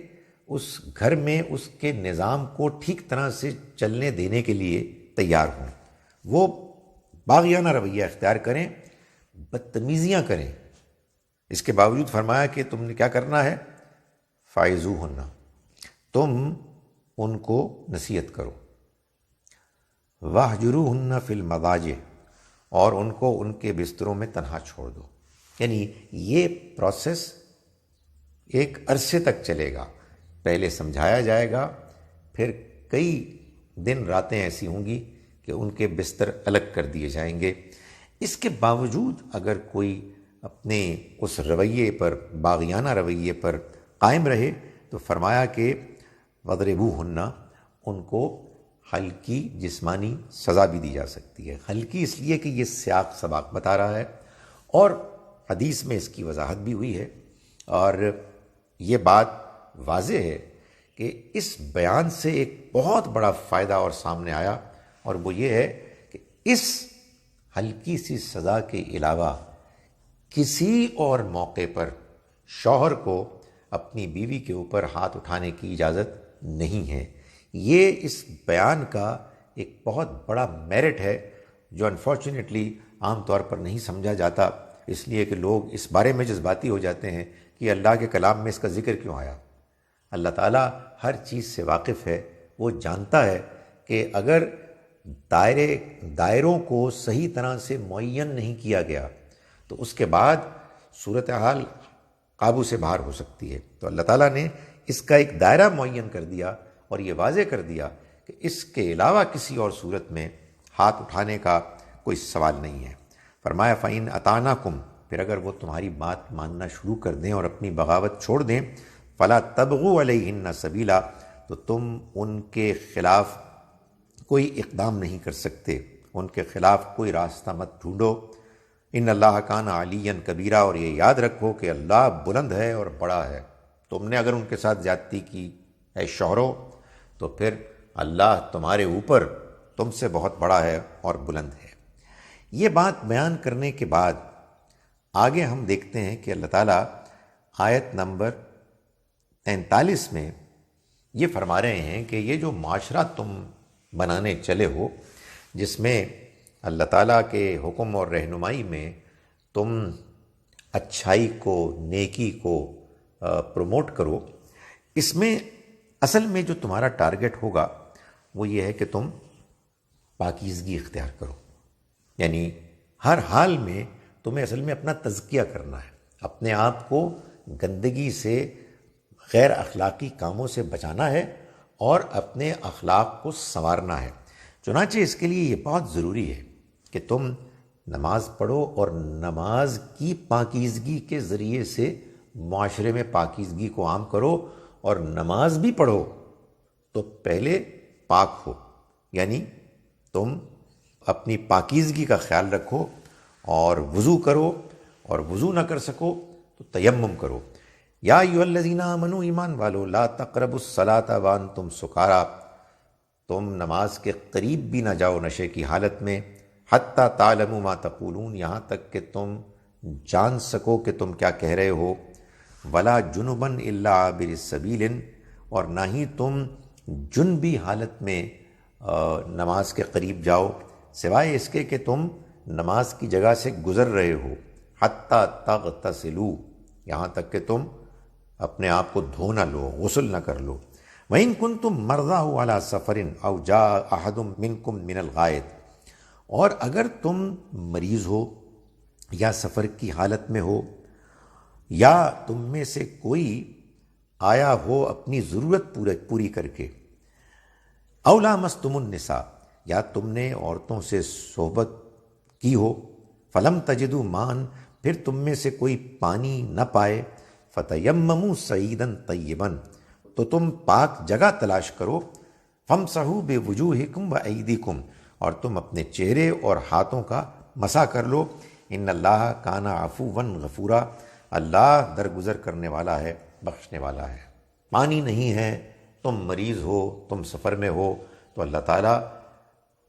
اس گھر میں اس کے نظام کو ٹھیک طرح سے چلنے دینے کے لیے تیار ہوں، وہ باغیانہ رویہ اختیار کریں، بدتمیزیاں کریں۔ اس کے باوجود فرمایا کہ تم نے کیا کرنا ہے؟ فائزوہن، تم ان کو نصیحت کرو، واہجروہن فی المضاجع، اور ان کو ان کے بستروں میں تنہا چھوڑ دو۔ یعنی یہ پروسیس ایک عرصے تک چلے گا، پہلے سمجھایا جائے گا، پھر کئی دن راتیں ایسی ہوں گی کہ ان کے بستر الگ کر دیے جائیں گے۔ اس کے باوجود اگر کوئی اپنے اس رویے پر، باغیانہ رویے پر قائم رہے تو فرمایا کہ وَاضْرِبُوهُنَّ، ان کو ہلکی جسمانی سزا بھی دی جا سکتی ہے۔ ہلکی اس لیے کہ یہ سیاق سباق بتا رہا ہے اور حدیث میں اس کی وضاحت بھی ہوئی ہے، اور یہ بات واضح ہے کہ اس بیان سے ایک بہت بڑا فائدہ اور سامنے آیا، اور وہ یہ ہے کہ اس ہلکی سی سزا کے علاوہ کسی اور موقع پر شوہر کو اپنی بیوی کے اوپر ہاتھ اٹھانے کی اجازت نہیں ہے۔ یہ اس بیان کا ایک بہت بڑا میرٹ ہے جو انفارچونیٹلی عام طور پر نہیں سمجھا جاتا، اس لیے کہ لوگ اس بارے میں جذباتی ہو جاتے ہیں کہ اللہ کے کلام میں اس کا ذکر کیوں آیا۔ اللہ تعالیٰ ہر چیز سے واقف ہے، وہ جانتا ہے کہ اگر دائروں کو صحیح طرح سے معین نہیں کیا گیا تو اس کے بعد صورتحال قابو سے باہر ہو سکتی ہے۔ تو اللہ تعالیٰ نے اس کا ایک دائرہ معین کر دیا اور یہ واضح کر دیا کہ اس کے علاوہ کسی اور صورت میں ہاتھ اٹھانے کا کوئی سوال نہیں ہے۔ فرمایا فَإِنْ أَطَعْنَكُمْ، پھر اگر وہ تمہاری بات ماننا شروع کر دیں اور اپنی بغاوت چھوڑ دیں، فَلَا تَبْغُوا عَلَيْهِنَّ سَبِيلًا، تو تم ان کے خلاف کوئی اقدام نہیں کر سکتے، ان کے خلاف کوئی راستہ مت ڈھونڈو۔ ان اللہ کان علیٰ کبیرہ، اور یہ یاد رکھو کہ اللہ بلند ہے اور بڑا ہے۔ تم نے اگر ان کے ساتھ زیادتی کی اے شوہرو تو پھر اللہ تمہارے اوپر تم سے بہت بڑا ہے اور بلند ہے۔ یہ بات بیان کرنے کے بعد آگے ہم دیکھتے ہیں کہ اللہ تعالیٰ آیت نمبر 43 میں یہ فرما رہے ہیں کہ یہ جو معاشرہ تم بنانے چلے ہو، جس میں اللہ تعالیٰ کے حکم اور رہنمائی میں تم اچھائی کو، نیکی کو پروموٹ کرو، اس میں اصل میں جو تمہارا ٹارگٹ ہوگا وہ یہ ہے کہ تم پاکیزگی اختیار کرو۔ یعنی ہر حال میں تمہیں اصل میں اپنا تزکیہ کرنا ہے، اپنے آپ کو گندگی سے، غیر اخلاقی کاموں سے بچانا ہے اور اپنے اخلاق کو سنوارنا ہے۔ چنانچہ اس کے لیے یہ بہت ضروری ہے کہ تم نماز پڑھو اور نماز کی پاکیزگی کے ذریعے سے معاشرے میں پاکیزگی کو عام کرو، اور نماز بھی پڑھو تو پہلے پاک ہو، یعنی تم اپنی پاکیزگی کا خیال رکھو اور وضو کرو، اور وضو نہ کر سکو تو تیمم کرو۔ یا ایھا الذین آمنوا، ایمان والو، لا تقربوا الصلاۃ وانتم سکارا، تم نماز کے قریب بھی نہ جاؤ نشے کی حالت میں، حتی تعلموا ما تقولون، یہاں تک کہ تم جان سکو کہ تم کیا کہہ رہے ہو، ولا جنبا الا عابر السبیل، اور نہ ہی تم جنبی حالت میں نماز کے قریب جاؤ سوائے اس کے کہ تم نماز کی جگہ سے گزر رہے ہو، حتی تغتسلوا، یہاں تک کہ تم اپنے آپ کو دھو نہ لو، غسل نہ کر لو۔ وَإِن كُنتُم مَرْضَىٰ أَوْ عَلَىٰ سَفَرٍ أَوْ جَاءَ أَحَدٌ مِّنكُم مِّنَ الْغَائِطِ، اور اگر تم مریض ہو یا سفر کی حالت میں ہو، یا تم میں سے کوئی آیا ہو اپنی ضرورت پوری کر کے، أَوْ لَامَسْتُمُ النِّسَاءَ، یا تم نے عورتوں سے صحبت کی ہو، فَلَمْ تَجِدُوا مَاءً، پھر تم میں سے کوئی پانی نہ پائے فتیمموا صعیدا طیبا، تو تم پاک جگہ تلاش کرو، فامسحوا بوجوہکم وایدیکم، اور تم اپنے چہرے اور ہاتھوں کا مسح کر لو، ان اللہ کان عفوا غفورا، اللہ درگزر کرنے والا ہے، بخشنے والا ہے۔ پانی نہیں ہے، تم مریض ہو، تم سفر میں ہو، تو اللہ تعالیٰ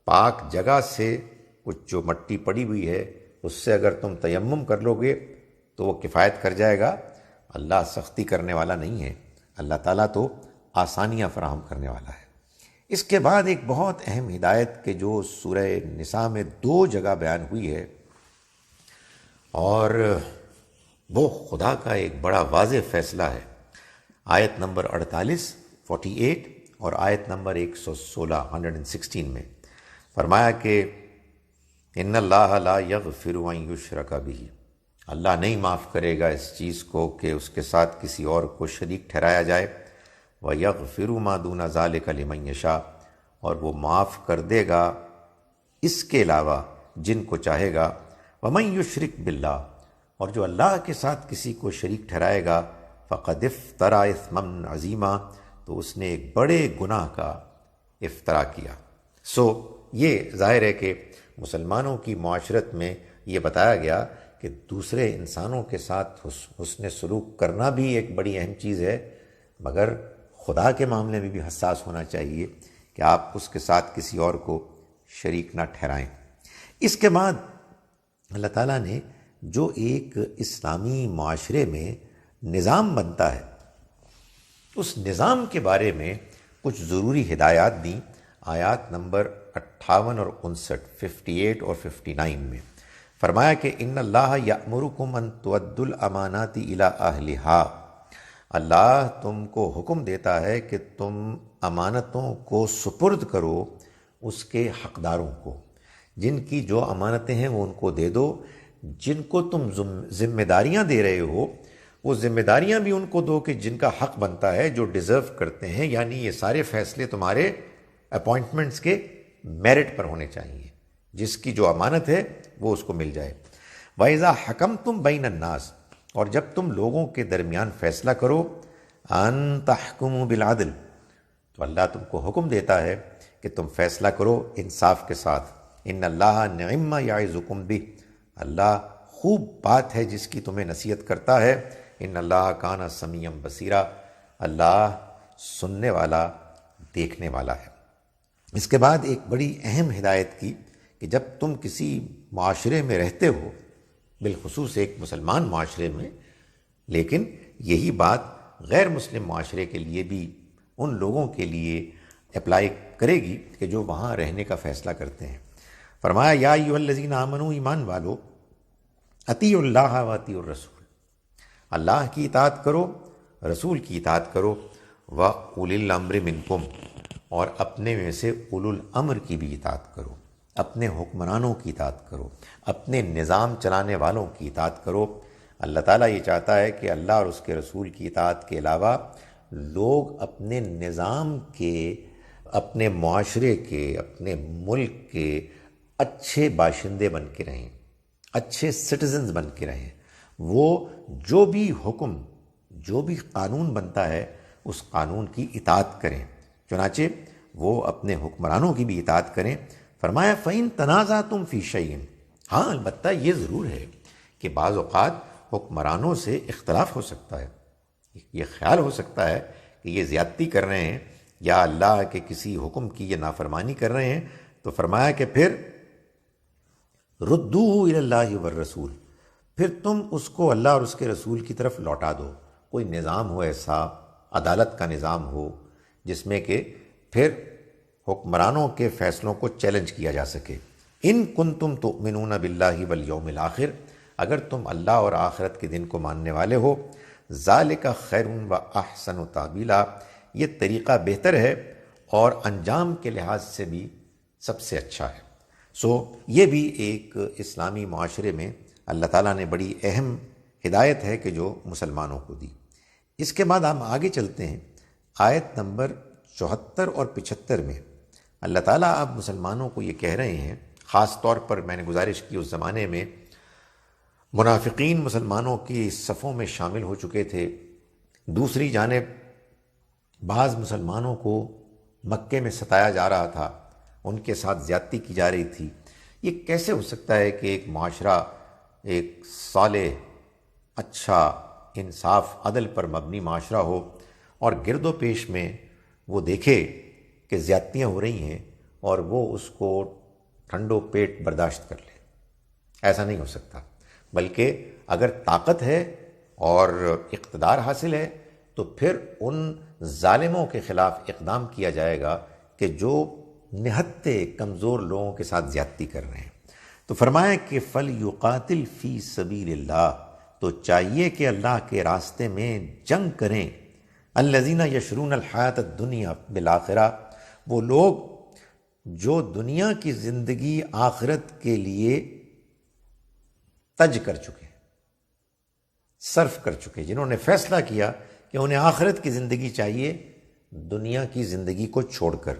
پاک جگہ سے کچھ جو مٹی پڑی ہوئی ہے اس سے اگر تم تیمم کر لو گے تو وہ کفایت کر جائے گا۔ اللہ سختی کرنے والا نہیں ہے، اللہ تعالیٰ تو آسانیاں فراہم کرنے والا ہے۔ اس کے بعد ایک بہت اہم ہدایت کہ جو سورہ نساء میں 2 جگہ بیان ہوئی ہے، اور وہ خدا کا ایک بڑا واضح فیصلہ ہے۔ آیت نمبر 48 اور آیت نمبر 116 میں فرمایا کہ ان اللہ لا یغفر ان یشرک بہ، اللہ نہیں معاف کرے گا اس چیز کو کہ اس کے ساتھ کسی اور کو شریک ٹھہرایا جائے، وَيَغْفِرُ مَا دُونَ ذَلِكَ لِمَن یشاء، اور وہ معاف کر دے گا اس کے علاوہ جن کو چاہے گا، وَمَن یشرک باللہ، اور جو اللہ کے ساتھ کسی کو شریک ٹھہرائے گا، فَقَدِ افْتَرَىٰ اِثْمًا عَظِیمًا، تو اس نے ایک بڑے گناہ کا افترا کیا۔ یہ ظاہر ہے کہ مسلمانوں کی معاشرت میں یہ بتایا گیا کہ دوسرے انسانوں کے ساتھ حسن سلوک کرنا بھی ایک بڑی اہم چیز ہے، مگر خدا کے معاملے میں بھی حساس ہونا چاہیے کہ آپ اس کے ساتھ کسی اور کو شریک نہ ٹھہرائیں۔ اس کے بعد اللہ تعالیٰ نے جو ایک اسلامی معاشرے میں نظام بنتا ہے، اس نظام کے بارے میں کچھ ضروری ہدایات دیں۔ آیات نمبر 58 اور 58 اور 59 میں فرمایا کہ ان اللہ یأمرکم ان تؤدوا الامانات الی اہلہا، اللہ تم کو حکم دیتا ہے کہ تم امانتوں کو سپرد کرو اس کے حقداروں کو، جن کی جو امانتیں ہیں وہ ان کو دے دو، جن کو تم ذمہ داریاں دے رہے ہو وہ ذمہ داریاں بھی ان کو دو کہ جن کا حق بنتا ہے، جو ڈیزرو کرتے ہیں، یعنی یہ سارے فیصلے تمہارے اپوائنٹمنٹس کے میرٹ پر ہونے چاہیے، جس کی جو امانت ہے وہ اس کو مل جائے۔ وَإِذَا حَكَمْتُمْ بَيْنَ النَّاسِ، اور جب تم لوگوں کے درمیان فیصلہ کرو، أَن تَحْكُمُوا بِالْعَدْلِ، تو اللہ تم کو حکم دیتا ہے کہ تم فیصلہ کرو انصاف کے ساتھ۔ إِنَّ اللَّهَ نِعِمَّ يَعِظُكُمْ بِهِ، اللہ خوب بات ہے جس کی تمہیں نصیحت کرتا ہے۔ إِنَّ اللَّهَ كَانَ سَمِيعًا بَصِيرًا، اللہ سننے والا، دیکھنے والا ہے۔ اس کے بعد ایک بڑی اہم ہدایت کی کہ جب تم کسی معاشرے میں رہتے ہو، بالخصوص ایک مسلمان معاشرے میں، لیکن یہی بات غیر مسلم معاشرے کے لیے بھی ان لوگوں کے لیے اپلائی کرے گی کہ جو وہاں رہنے کا فیصلہ کرتے ہیں۔ فرمایا یا ایھا الذین آمنوا، ایمان والو، اطیعوا اللہ واطیعوا الرسول، اللہ کی اطاعت کرو، رسول کی اطاعت کرو، وَأُولِي الْأَمْرِ مِنْکُمْ، اور اپنے میں سے اولو الامر کی بھی اطاعت کرو، اپنے حکمرانوں کی اطاعت کرو، اپنے نظام چلانے والوں کی اطاعت کرو۔ اللہ تعالیٰ یہ چاہتا ہے کہ اللہ اور اس کے رسول کی اطاعت کے علاوہ لوگ اپنے نظام کے، اپنے معاشرے کے، اپنے ملک کے اچھے باشندے بن کے رہیں، اچھے سٹیزنز بن کے رہیں۔ وہ جو بھی حکم، جو بھی قانون بنتا ہے اس قانون کی اطاعت کریں، چنانچہ وہ اپنے حکمرانوں کی بھی اطاعت کریں۔ فرمایا فَإِن تَنَازَعْتُمْ فِي شَيْءٍ، ہاں البتہ یہ ضرور ہے کہ بعض اوقات حکمرانوں سے اختلاف ہو سکتا ہے، یہ خیال ہو سکتا ہے کہ یہ زیادتی کر رہے ہیں یا اللہ کے کسی حکم کی یہ نافرمانی کر رہے ہیں، تو فرمایا کہ پھر رُدُّوهُ إِلَى اللَّهِ وَالرَّسُولِ، پھر تم اس کو اللہ اور اس کے رسول کی طرف لوٹا دو۔ کوئی نظام ہو ایسا، عدالت کا نظام ہو جس میں کہ پھر حکمرانوں کے فیصلوں کو چیلنج کیا جا سکے۔ ان کنتم تؤمنون باللہ والیوم الآخر، اگر تم اللہ اور آخرت کے دن کو ماننے والے ہو، ذالک خیر و احسن تاویلا، یہ طریقہ بہتر ہے اور انجام کے لحاظ سے بھی سب سے اچھا ہے۔ یہ بھی ایک اسلامی معاشرے میں اللہ تعالیٰ نے بڑی اہم ہدایت ہے کہ جو مسلمانوں کو دی۔ اس کے بعد ہم آگے چلتے ہیں، آیت نمبر 74 اور 75 میں اللہ تعالیٰ اب مسلمانوں کو یہ کہہ رہے ہیں، خاص طور پر میں نے گزارش کی اس زمانے میں منافقین مسلمانوں کی صفوں میں شامل ہو چکے تھے، دوسری جانب بعض مسلمانوں کو مکے میں ستایا جا رہا تھا، ان کے ساتھ زیادتی کی جا رہی تھی۔ یہ کیسے ہو سکتا ہے کہ ایک معاشرہ ایک صالح، اچھا، انصاف، عدل پر مبنی معاشرہ ہو اور گرد و پیش میں وہ دیکھے کہ زیادتیاں ہو رہی ہیں اور وہ اس کو ٹھنڈو پیٹ برداشت کر لے؟ ایسا نہیں ہو سکتا، بلکہ اگر طاقت ہے اور اقتدار حاصل ہے تو پھر ان ظالموں کے خلاف اقدام کیا جائے گا کہ جو نہتے کمزور لوگوں کے ساتھ زیادتی کر رہے ہیں۔ تو فرمایا کہ فَلْيُقَاتِلْ فِي سَبِيلِ اللَّهِ، تو چاہیے کہ اللہ کے راستے میں جنگ کریں۔ الَّذِينَ يَشْرُونَ الْحَيَاةَ الدُّنْيَا بِالْآخِرَةِ، وہ لوگ جو دنیا کی زندگی آخرت کے لیے تج کر چکے، صرف کر چکے، جنہوں نے فیصلہ کیا کہ انہیں آخرت کی زندگی چاہیے دنیا کی زندگی کو چھوڑ کر۔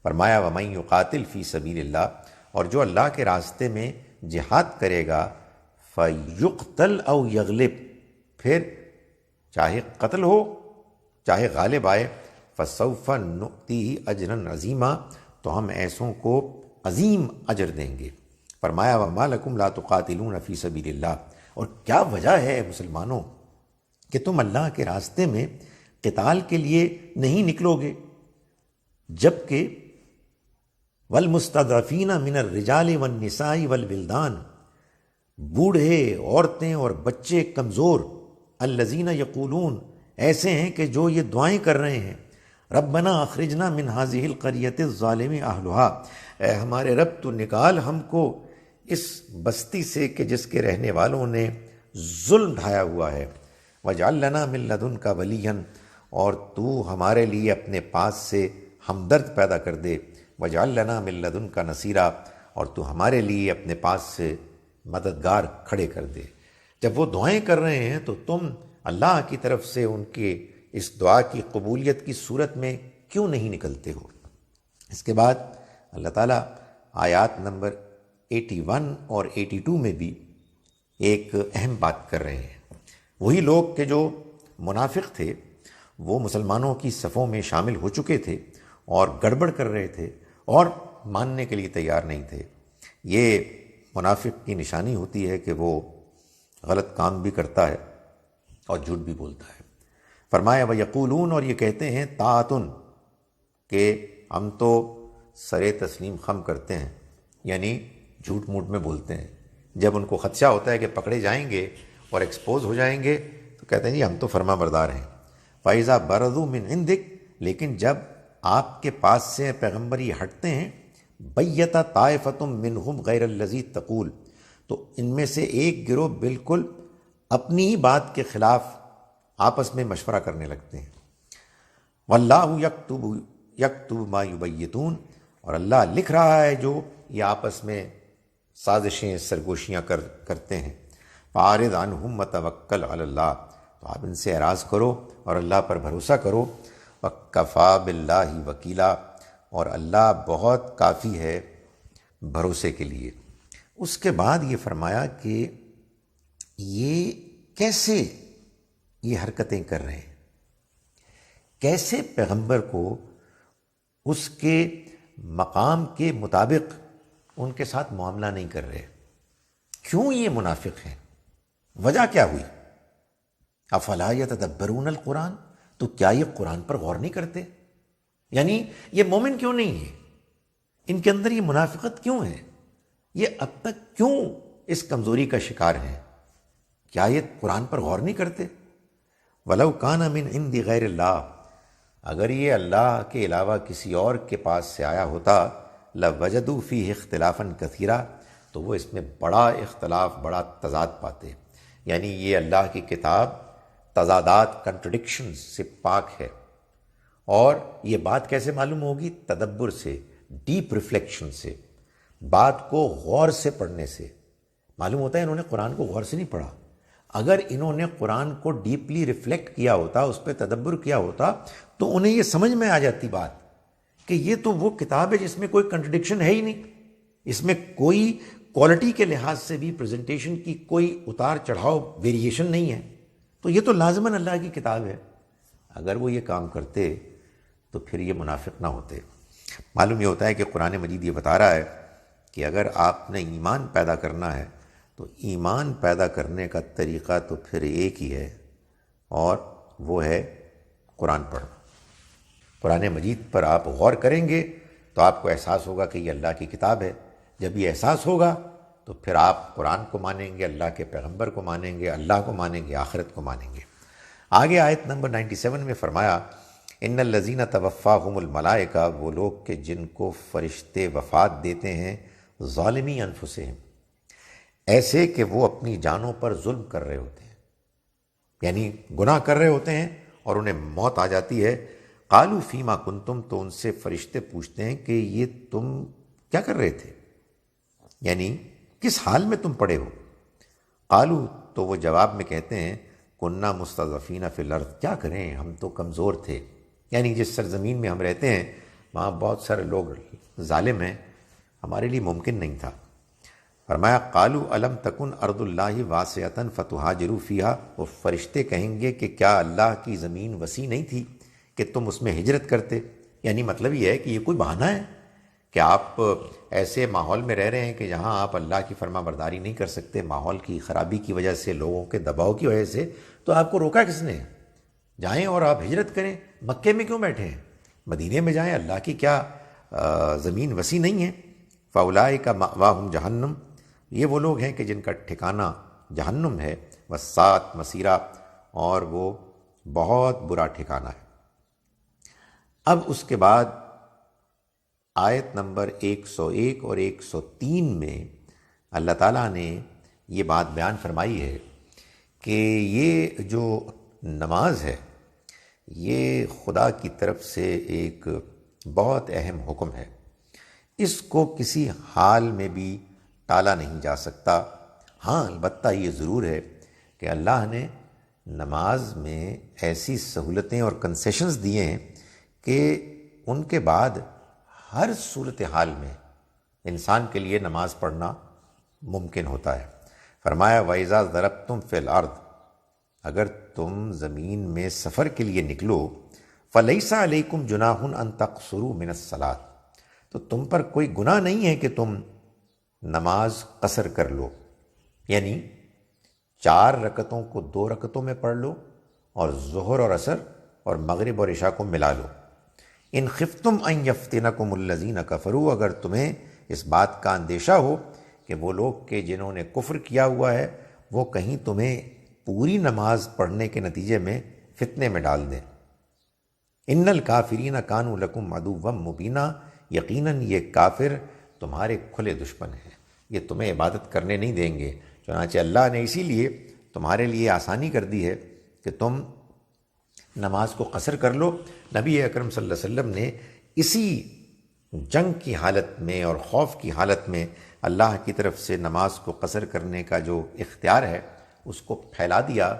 فرمایا وَمَن يُقَاتِلْ فِي سَبِيلِ اللَّهِ، اور جو اللہ کے راستے میں جہاد کرے گا، فَيُقْتَلْ أَوْ يَغْلِبْ، پھر چاہے قتل ہو چاہے غالب آئے، فَسَوْفَ نُؤْتِيهِ أَجْرًا عَظِيمًا، تو ہم ایسوں کو عظیم اجر دیں گے۔ فرمایا وَمَا لَكُمْ لَا تُقَاتِلُونَ فِي سَبِيلِ اللَّهِ، اور کیا وجہ ہے مسلمانوں کہ تم اللہ کے راستے میں قتال کے لیے نہیں نکلو گے، جبکہ وَالْمُسْتَضْعَفِينَ مِنَ الرِّجَالِ وَالنِّسَاءِ وَالْوِلْدَانِ، بوڑھے، عورتیں اور بچے کمزور، الَّذِينَ يَقُولُونَ، ایسے ہیں کہ جو یہ دعائیں کر رہے ہیں، ربنا اخرجنا من هذه القرية الظالم اهلها، اے ہمارے رب تو نکال ہم کو اس بستی سے کہ جس کے رہنے والوں نے ظلم ڈھایا ہوا ہے، واجعل لنا من لدنك وليا، اور تو ہمارے لیے اپنے پاس سے ہمدرد پیدا کر دے، واجعل لنا من لدنك نصيرا، اور تو ہمارے لیے اپنے پاس سے مددگار کھڑے کر دے۔ جب وہ دعائیں کر رہے ہیں تو تم اللہ کی طرف سے ان کے اس دعا کی قبولیت کی صورت میں کیوں نہیں نکلتے ہو؟ اس کے بعد اللہ تعالیٰ آیات نمبر 81 اور 82 میں بھی ایک اہم بات کر رہے ہیں۔ وہی لوگ کہ جو منافق تھے وہ مسلمانوں کی صفوں میں شامل ہو چکے تھے اور گڑبڑ کر رہے تھے اور ماننے کے لیے تیار نہیں تھے۔ یہ منافق کی نشانی ہوتی ہے کہ وہ غلط کام بھی کرتا ہے اور جھوٹ بھی بولتا ہے۔ فرمایا وَيَقُولُونَ، اور یہ کہتے ہیں طاعتن، کہ ہم تو سر تسلیم خم کرتے ہیں، یعنی جھوٹ موٹ میں بولتے ہیں۔ جب ان کو خدشہ ہوتا ہے کہ پکڑے جائیں گے اور ایکسپوز ہو جائیں گے تو کہتے ہیں جی ہم تو فرما بردار ہیں۔ فَإِذَا بَرَزُوا مِنْ عِنْدِكَ، لیکن جب آپ کے پاس سے پیغمبر یہ ہٹتے ہیں، بَيَّتَ طَائِفَةٌ مِّنْهُمْ غَيْرَ الَّذِي تَقُولُ، تو ان میں سے ایک گروہ بالکل اپنی ہی بات کے خلاف آپس میں مشورہ کرنے لگتے ہیں۔ وَاللَّهُ يَكْتُبُ مَا يُبَيِّتُونَ، اور اللہ لکھ رہا ہے جو یہ آپس میں سازشیں سرگوشیاں کرتے ہیں۔ فَأَعْرِضْ عَنْهُمْ وَتَوَكَّلْ عَلَى اللَّهِ، تو آپ ان سے اعراض کرو اور اللہ پر بھروسہ کرو۔ وَكَفَى بِاللَّهِ وَكِيلًا، اور اللہ بہت کافی ہے بھروسے کے لیے۔ اس کے بعد یہ فرمایا کہ یہ کیسے یہ حرکتیں کر رہے ہیں، کیسے پیغمبر کو اس کے مقام کے مطابق ان کے ساتھ معاملہ نہیں کر رہے، کیوں یہ منافق ہیں، وجہ کیا ہوئی؟ افلا یتدبرون القرآن، تو کیا یہ قرآن پر غور نہیں کرتے؟ یعنی یہ مومن کیوں نہیں ہے، ان کے اندر یہ منافقت کیوں ہے، یہ اب تک کیوں اس کمزوری کا شکار ہیں؟ کیا یہ قرآن پر غور نہیں کرتے؟ وَلَوْ كَانَ مِنْ عِنْدِ غَيْرِ اللَّهِ، اگر یہ اللہ کے علاوہ کسی اور کے پاس سے آیا ہوتا، لَوَجَدُوا فِيهِ اخْتِلَافًا كَثِيرًا، تو وہ اس میں بڑا اختلاف، بڑا تضاد پاتے۔ یعنی یہ اللہ کی کتاب تضادات، کنٹرڈکشن سے پاک ہے۔ اور یہ بات کیسے معلوم ہوگی؟ تدبر سے، ڈیپ ریفلیکشن سے، بات کو غور سے پڑھنے سے معلوم ہوتا ہے۔ انہوں نے قرآن کو غور سے نہیں پڑھا۔ اگر انہوں نے قرآن کو ڈیپلی ریفلیکٹ کیا ہوتا، اس پہ تدبر کیا ہوتا، تو انہیں یہ سمجھ میں آ جاتی بات کہ یہ تو وہ کتاب ہے جس میں کوئی کنٹرڈکشن ہے ہی نہیں، اس میں کوئی کوالٹی کے لحاظ سے بھی پریزنٹیشن کی کوئی اتار چڑھاؤ ویریشن نہیں ہے، تو یہ تو لازماً اللہ کی کتاب ہے۔ اگر وہ یہ کام کرتے تو پھر یہ منافق نہ ہوتے۔ معلوم یہ ہوتا ہے کہ قرآن مجید یہ بتا رہا ہے کہ اگر آپ نے ایمان پیدا کرنا ہے تو ایمان پیدا کرنے کا طریقہ تو پھر ایک ہی ہے، اور وہ ہے قرآن پڑھنا۔ قرآن مجید پر آپ غور کریں گے تو آپ کو احساس ہوگا کہ یہ اللہ کی کتاب ہے۔ جب یہ احساس ہوگا تو پھر آپ قرآن کو مانیں گے، اللہ کے پیغمبر کو مانیں گے، اللہ کو مانیں گے، آخرت کو مانیں گے۔ آگے آیت نمبر 97 میں فرمایا ان الذین توفاہم الملائکہ، وہ لوگ کہ جن کو فرشتے وفات دیتے ہیں، ظالمی انفسہم، ایسے کہ وہ اپنی جانوں پر ظلم کر رہے ہوتے ہیں، یعنی گناہ کر رہے ہوتے ہیں اور انہیں موت آ جاتی ہے۔ قالوا فیما کنتم، تو ان سے فرشتے پوچھتے ہیں کہ یہ تم کیا کر رہے تھے، یعنی کس حال میں تم پڑے ہو؟ قالوا، تو وہ جواب میں کہتے ہیں کننا مستضعفین فی الارض، کیا کریں ہم تو کمزور تھے، یعنی جس سرزمین میں ہم رہتے ہیں وہاں بہت سارے لوگ ظالم ہیں، ہمارے لیے ممکن نہیں تھا۔ فرمایا قالوا الم تکن ارض اللہ واسعۃ فتہاجروا فیہا، وہ فرشتے کہیں گے کہ کیا اللہ کی زمین وسیع نہیں تھی کہ تم اس میں ہجرت کرتے؟ یعنی مطلب یہ ہے کہ یہ کوئی بہانہ ہے کہ آپ ایسے ماحول میں رہ رہے ہیں کہ جہاں آپ اللہ کی فرما برداری نہیں کر سکتے، ماحول کی خرابی کی وجہ سے، لوگوں کے دباؤ کی وجہ سے، تو آپ کو روکا کس نے؟ جائیں اور آپ ہجرت کریں، مکے میں کیوں بیٹھے ہیں؟ مدینے میں جائیں، اللہ کی کیا زمین وسیع نہیں ہے؟ فاولئک مأواہم جہنم، یہ وہ لوگ ہیں کہ جن کا ٹھکانہ جہنم ہے، وساءت مصیرا، اور وہ بہت برا ٹھکانہ ہے۔ اب اس کے بعد آیت نمبر 101 اور 103 میں اللہ تعالیٰ نے یہ بات بیان فرمائی ہے کہ یہ جو نماز ہے یہ خدا کی طرف سے ایک بہت اہم حکم ہے، اس کو کسی حال میں بھی ٹالا نہیں جا سکتا۔ ہاں البتہ یہ ضرور ہے کہ اللہ نے نماز میں ایسی سہولتیں اور کنسیشنز دیے ہیں کہ ان کے بعد ہر صورتحال میں انسان کے لیے نماز پڑھنا ممکن ہوتا ہے۔ فرمایا وَإِذَا ضَرَبْتُمْ فِي الْأَرْضِ، اگر تم زمین میں سفر کے لیے نکلو، فَلَيْسَ عَلَيْكُمْ جُنَاحٌ أَن تَقْصُرُوا مِنَ الصَّلَاةِ، تو تم پر کوئی گناہ نہیں ہے کہ تم نماز قصر کر لو، یعنی 4 رکعتوں کو 2 رکعتوں میں پڑھ لو اور ظہر اور عصر اور مغرب اور عشاء کو ملا لو۔ ان خفتم ان یفتنکم الذین کفروا، اگر تمہیں اس بات کا اندیشہ ہو کہ وہ لوگ کہ جنہوں نے کفر کیا ہوا ہے وہ کہیں تمہیں پوری نماز پڑھنے کے نتیجے میں فتنے میں ڈال دیں۔ ان الکافرین کانوا لکم عدوا مبینا، یقیناً یہ کافر تمہارے کھلے دشمن ہیں، یہ تمہیں عبادت کرنے نہیں دیں گے۔ چنانچہ اللہ نے اسی لیے تمہارے لیے آسانی کر دی ہے کہ تم نماز کو قصر کر لو۔ نبی اکرم صلی اللہ علیہ وسلم نے اسی جنگ کی حالت میں اور خوف کی حالت میں اللہ کی طرف سے نماز کو قصر کرنے کا جو اختیار ہے اس کو پھیلا دیا۔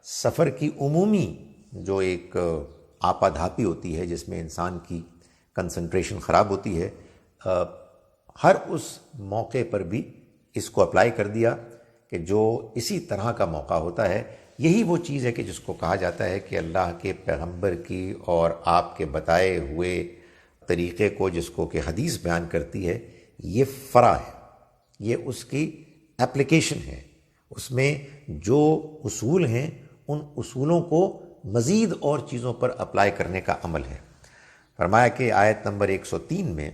سفر کی عمومی جو ایک آپا دھاپی ہوتی ہے جس میں انسان کی کنسنٹریشن خراب ہوتی ہے، ہر اس موقع پر بھی اس کو اپلائی کر دیا کہ جو اسی طرح کا موقع ہوتا ہے، یہی وہ چیز ہے کہ جس کو کہا جاتا ہے کہ اللہ کے پیغمبر کی اور آپ کے بتائے ہوئے طریقے کو، جس کو کہ حدیث بیان کرتی ہے، یہ فرع ہے، یہ اس کی اپلیکیشن ہے، اس میں جو اصول ہیں ان اصولوں کو مزید اور چیزوں پر اپلائی کرنے کا عمل ہے۔ فرمایا کہ آیت نمبر 103 میں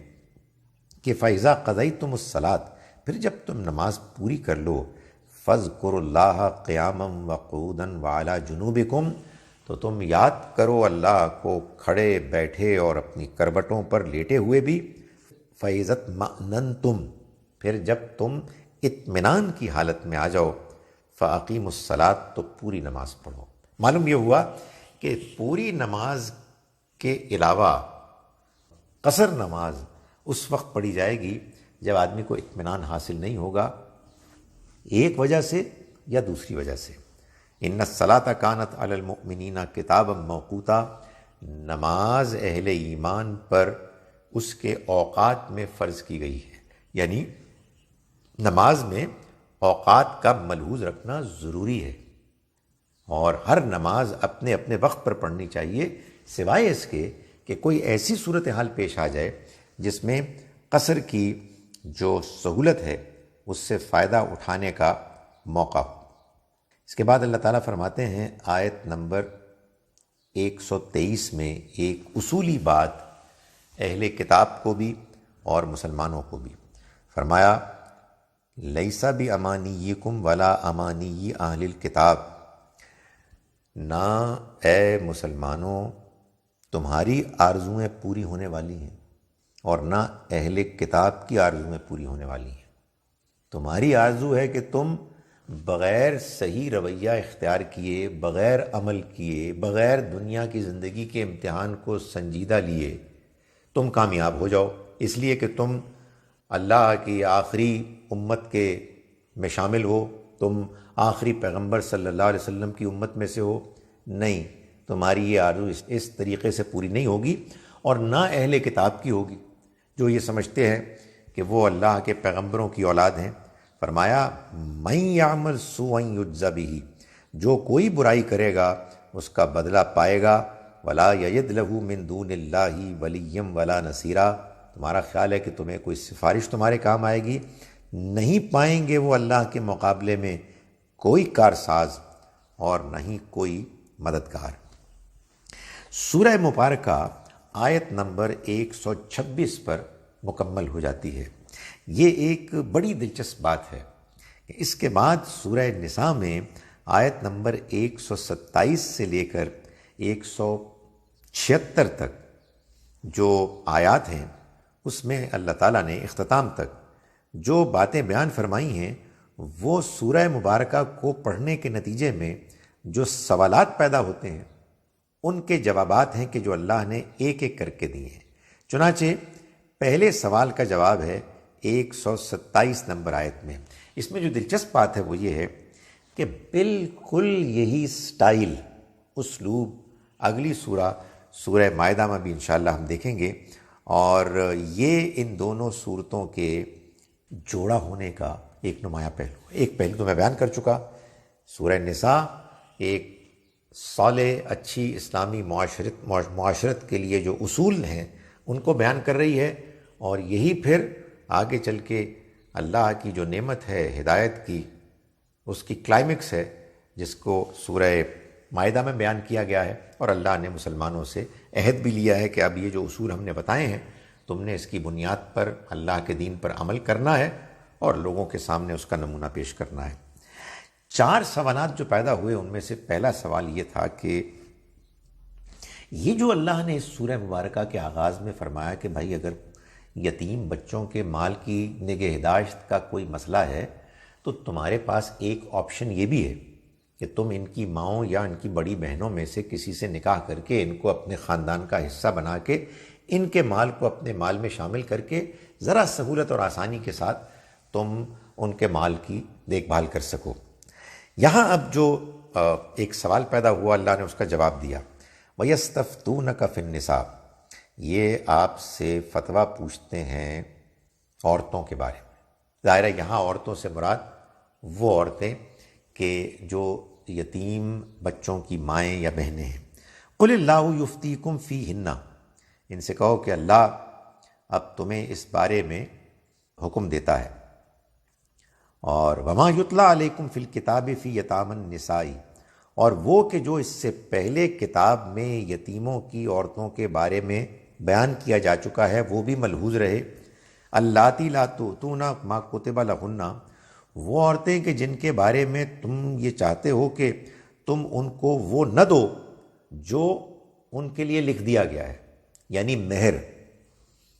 کہ فَإِذَا قَضَيْتُمُ الصَّلَاةَ، پھر جب تم نماز پوری کر لو، فَاذْكُرُوا اللَّهَ قِيَامًا وَقُعُودًا وَعَلَىٰ جُنُوبِكُمْ، تو تم یاد کرو اللہ کو کھڑے بیٹھے اور اپنی کربٹوں پر لیٹے ہوئے بھی۔ فَإِذَا اطْمَأْنَنْتُمْ، پھر جب تم اطمینان کی حالت میں آ جاؤ، فَأَقِیمُوا الصَّلَاةَ، تو پوری نماز پڑھو۔ معلوم یہ ہوا کہ پوری نماز کے علاوہ قصر نماز اس وقت پڑھی جائے گی جب آدمی کو اطمینان حاصل نہیں ہوگا، ایک وجہ سے یا دوسری وجہ سے۔ ان الصلاۃ کانت علی المؤمنین کتابا موقوتا، نماز اہل ایمان پر اس کے اوقات میں فرض کی گئی ہے، یعنی نماز میں اوقات کا ملحوظ رکھنا ضروری ہے، اور ہر نماز اپنے اپنے وقت پر پڑھنی چاہیے، سوائے اس کے کہ کوئی ایسی صورتحال پیش آ جائے جس میں قصر کی جو سہولت ہے اس سے فائدہ اٹھانے کا موقع ہو۔ اس کے بعد اللہ تعالیٰ فرماتے ہیں آیت نمبر 123 میں ایک اصولی بات اہل کتاب کو بھی اور مسلمانوں کو بھی، فرمایا لیسا بامانیکم ولا امانی اہل الکتاب، نہ اے مسلمانوں تمہاری آرزویں پوری ہونے والی ہیں اور نہ اہل کتاب کی آرزویں پوری ہونے والی ہیں۔ تمہاری آرزو ہے کہ تم بغیر صحیح رویہ اختیار کیے، بغیر عمل کیے، بغیر دنیا کی زندگی کے امتحان کو سنجیدہ لیے تم کامیاب ہو جاؤ، اس لیے کہ تم اللہ کی آخری امت کے میں شامل ہو، تم آخری پیغمبر صلی اللہ علیہ وسلم کی امت میں سے ہو۔ نہیں، تمہاری یہ آرزو اس طریقے سے پوری نہیں ہوگی، اور نہ اہل کتاب کی ہوگی جو یہ سمجھتے ہیں کہ وہ اللہ کے پیغمبروں کی اولاد ہیں۔ فرمایا من یعمل سوءا یجزا بہ، جو کوئی برائی کرے گا اس کا بدلہ پائے گا، ولا یجد لہ من دون اللہ ولیا ولا نصیرا، تمہارا خیال ہے کہ تمہیں کوئی سفارش تمہارے کام آئے گی، نہیں پائیں گے وہ اللہ کے مقابلے میں کوئی کارساز اور نہ ہی کوئی مددگار۔ سورہ مبارکہ آیت نمبر 126 پر مکمل ہو جاتی ہے۔ یہ ایک بڑی دلچسپ بات ہے کہ اس کے بعد سورہ نساء میں آیت نمبر 127 سے لے کر 176 تک جو آیات ہیں اس میں اللہ تعالیٰ نے اختتام تک جو باتیں بیان فرمائی ہیں وہ سورہ مبارکہ کو پڑھنے کے نتیجے میں جو سوالات پیدا ہوتے ہیں ان کے جوابات ہیں کہ جو اللہ نے ایک ایک کر کے دیے ہیں۔ چنانچہ پہلے سوال کا جواب ہے 127 نمبر آیت میں۔ اس میں جو دلچسپ بات ہے وہ یہ ہے کہ بالکل یہی سٹائل، اسلوب اگلی سورہ مائدہ میں بھی انشاءاللہ ہم دیکھیں گے، اور یہ ان دونوں صورتوں کے جوڑا ہونے کا ایک نمایاں پہلو ہے۔ ایک پہلو تو میں بیان کر چکا، سورہ نساء ایک صالح اچھی اسلامی معاشرت کے لیے جو اصول ہیں ان کو بیان کر رہی ہے، اور یہی پھر آگے چل کے اللہ کی جو نعمت ہے ہدایت کی، اس کی کلائمیکس ہے جس کو سورہ مائدہ میں بیان کیا گیا ہے، اور اللہ نے مسلمانوں سے عہد بھی لیا ہے کہ اب یہ جو اصول ہم نے بتائے ہیں تم نے اس کی بنیاد پر اللہ کے دین پر عمل کرنا ہے اور لوگوں کے سامنے اس کا نمونہ پیش کرنا ہے۔ 4 سوالات جو پیدا ہوئے ان میں سے پہلا سوال یہ تھا کہ یہ جو اللہ نے اس سورہ مبارکہ کے آغاز میں فرمایا کہ بھائی اگر یتیم بچوں کے مال کی نگہداشت کا کوئی مسئلہ ہے تو تمہارے پاس ایک آپشن یہ بھی ہے کہ تم ان کی ماؤں یا ان کی بڑی بہنوں میں سے کسی سے نکاح کر کے ان کو اپنے خاندان کا حصہ بنا کے ان کے مال کو اپنے مال میں شامل کر کے ذرا سہولت اور آسانی کے ساتھ تم ان کے مال کی دیکھ بھال کر سکو۔ یہاں اب جو ایک سوال پیدا ہوا اللہ نے اس کا جواب دیا، وَيَسْتَفْتُونَكَ فِي النِّسَاءِ، یہ آپ سے فتویٰ پوچھتے ہیں عورتوں کے بارے میں۔ ظاہر ہے یہاں عورتوں سے مراد وہ عورتیں کہ جو یتیم بچوں کی مائیں یا بہنیں ہیں۔ قُلِ اللَّهُ يُفْتِيكُمْ فِيهِنَّ، ان سے کہو کہ اللہ اب تمہیں اس بارے میں حکم دیتا ہے۔ اور وما یتلا علیکم فی الکتاب فی یتامی النساء، اور وہ کہ جو اس سے پہلے کتاب میں یتیموں کی عورتوں کے بارے میں بیان کیا جا چکا ہے وہ بھی ملحوظ رہے۔ اللاتی لا تؤتون ما کتب لہن، وہ عورتیں کہ جن کے بارے میں تم یہ چاہتے ہو کہ تم ان کو وہ نہ دو جو ان کے لیے لکھ دیا گیا ہے، یعنی مہر۔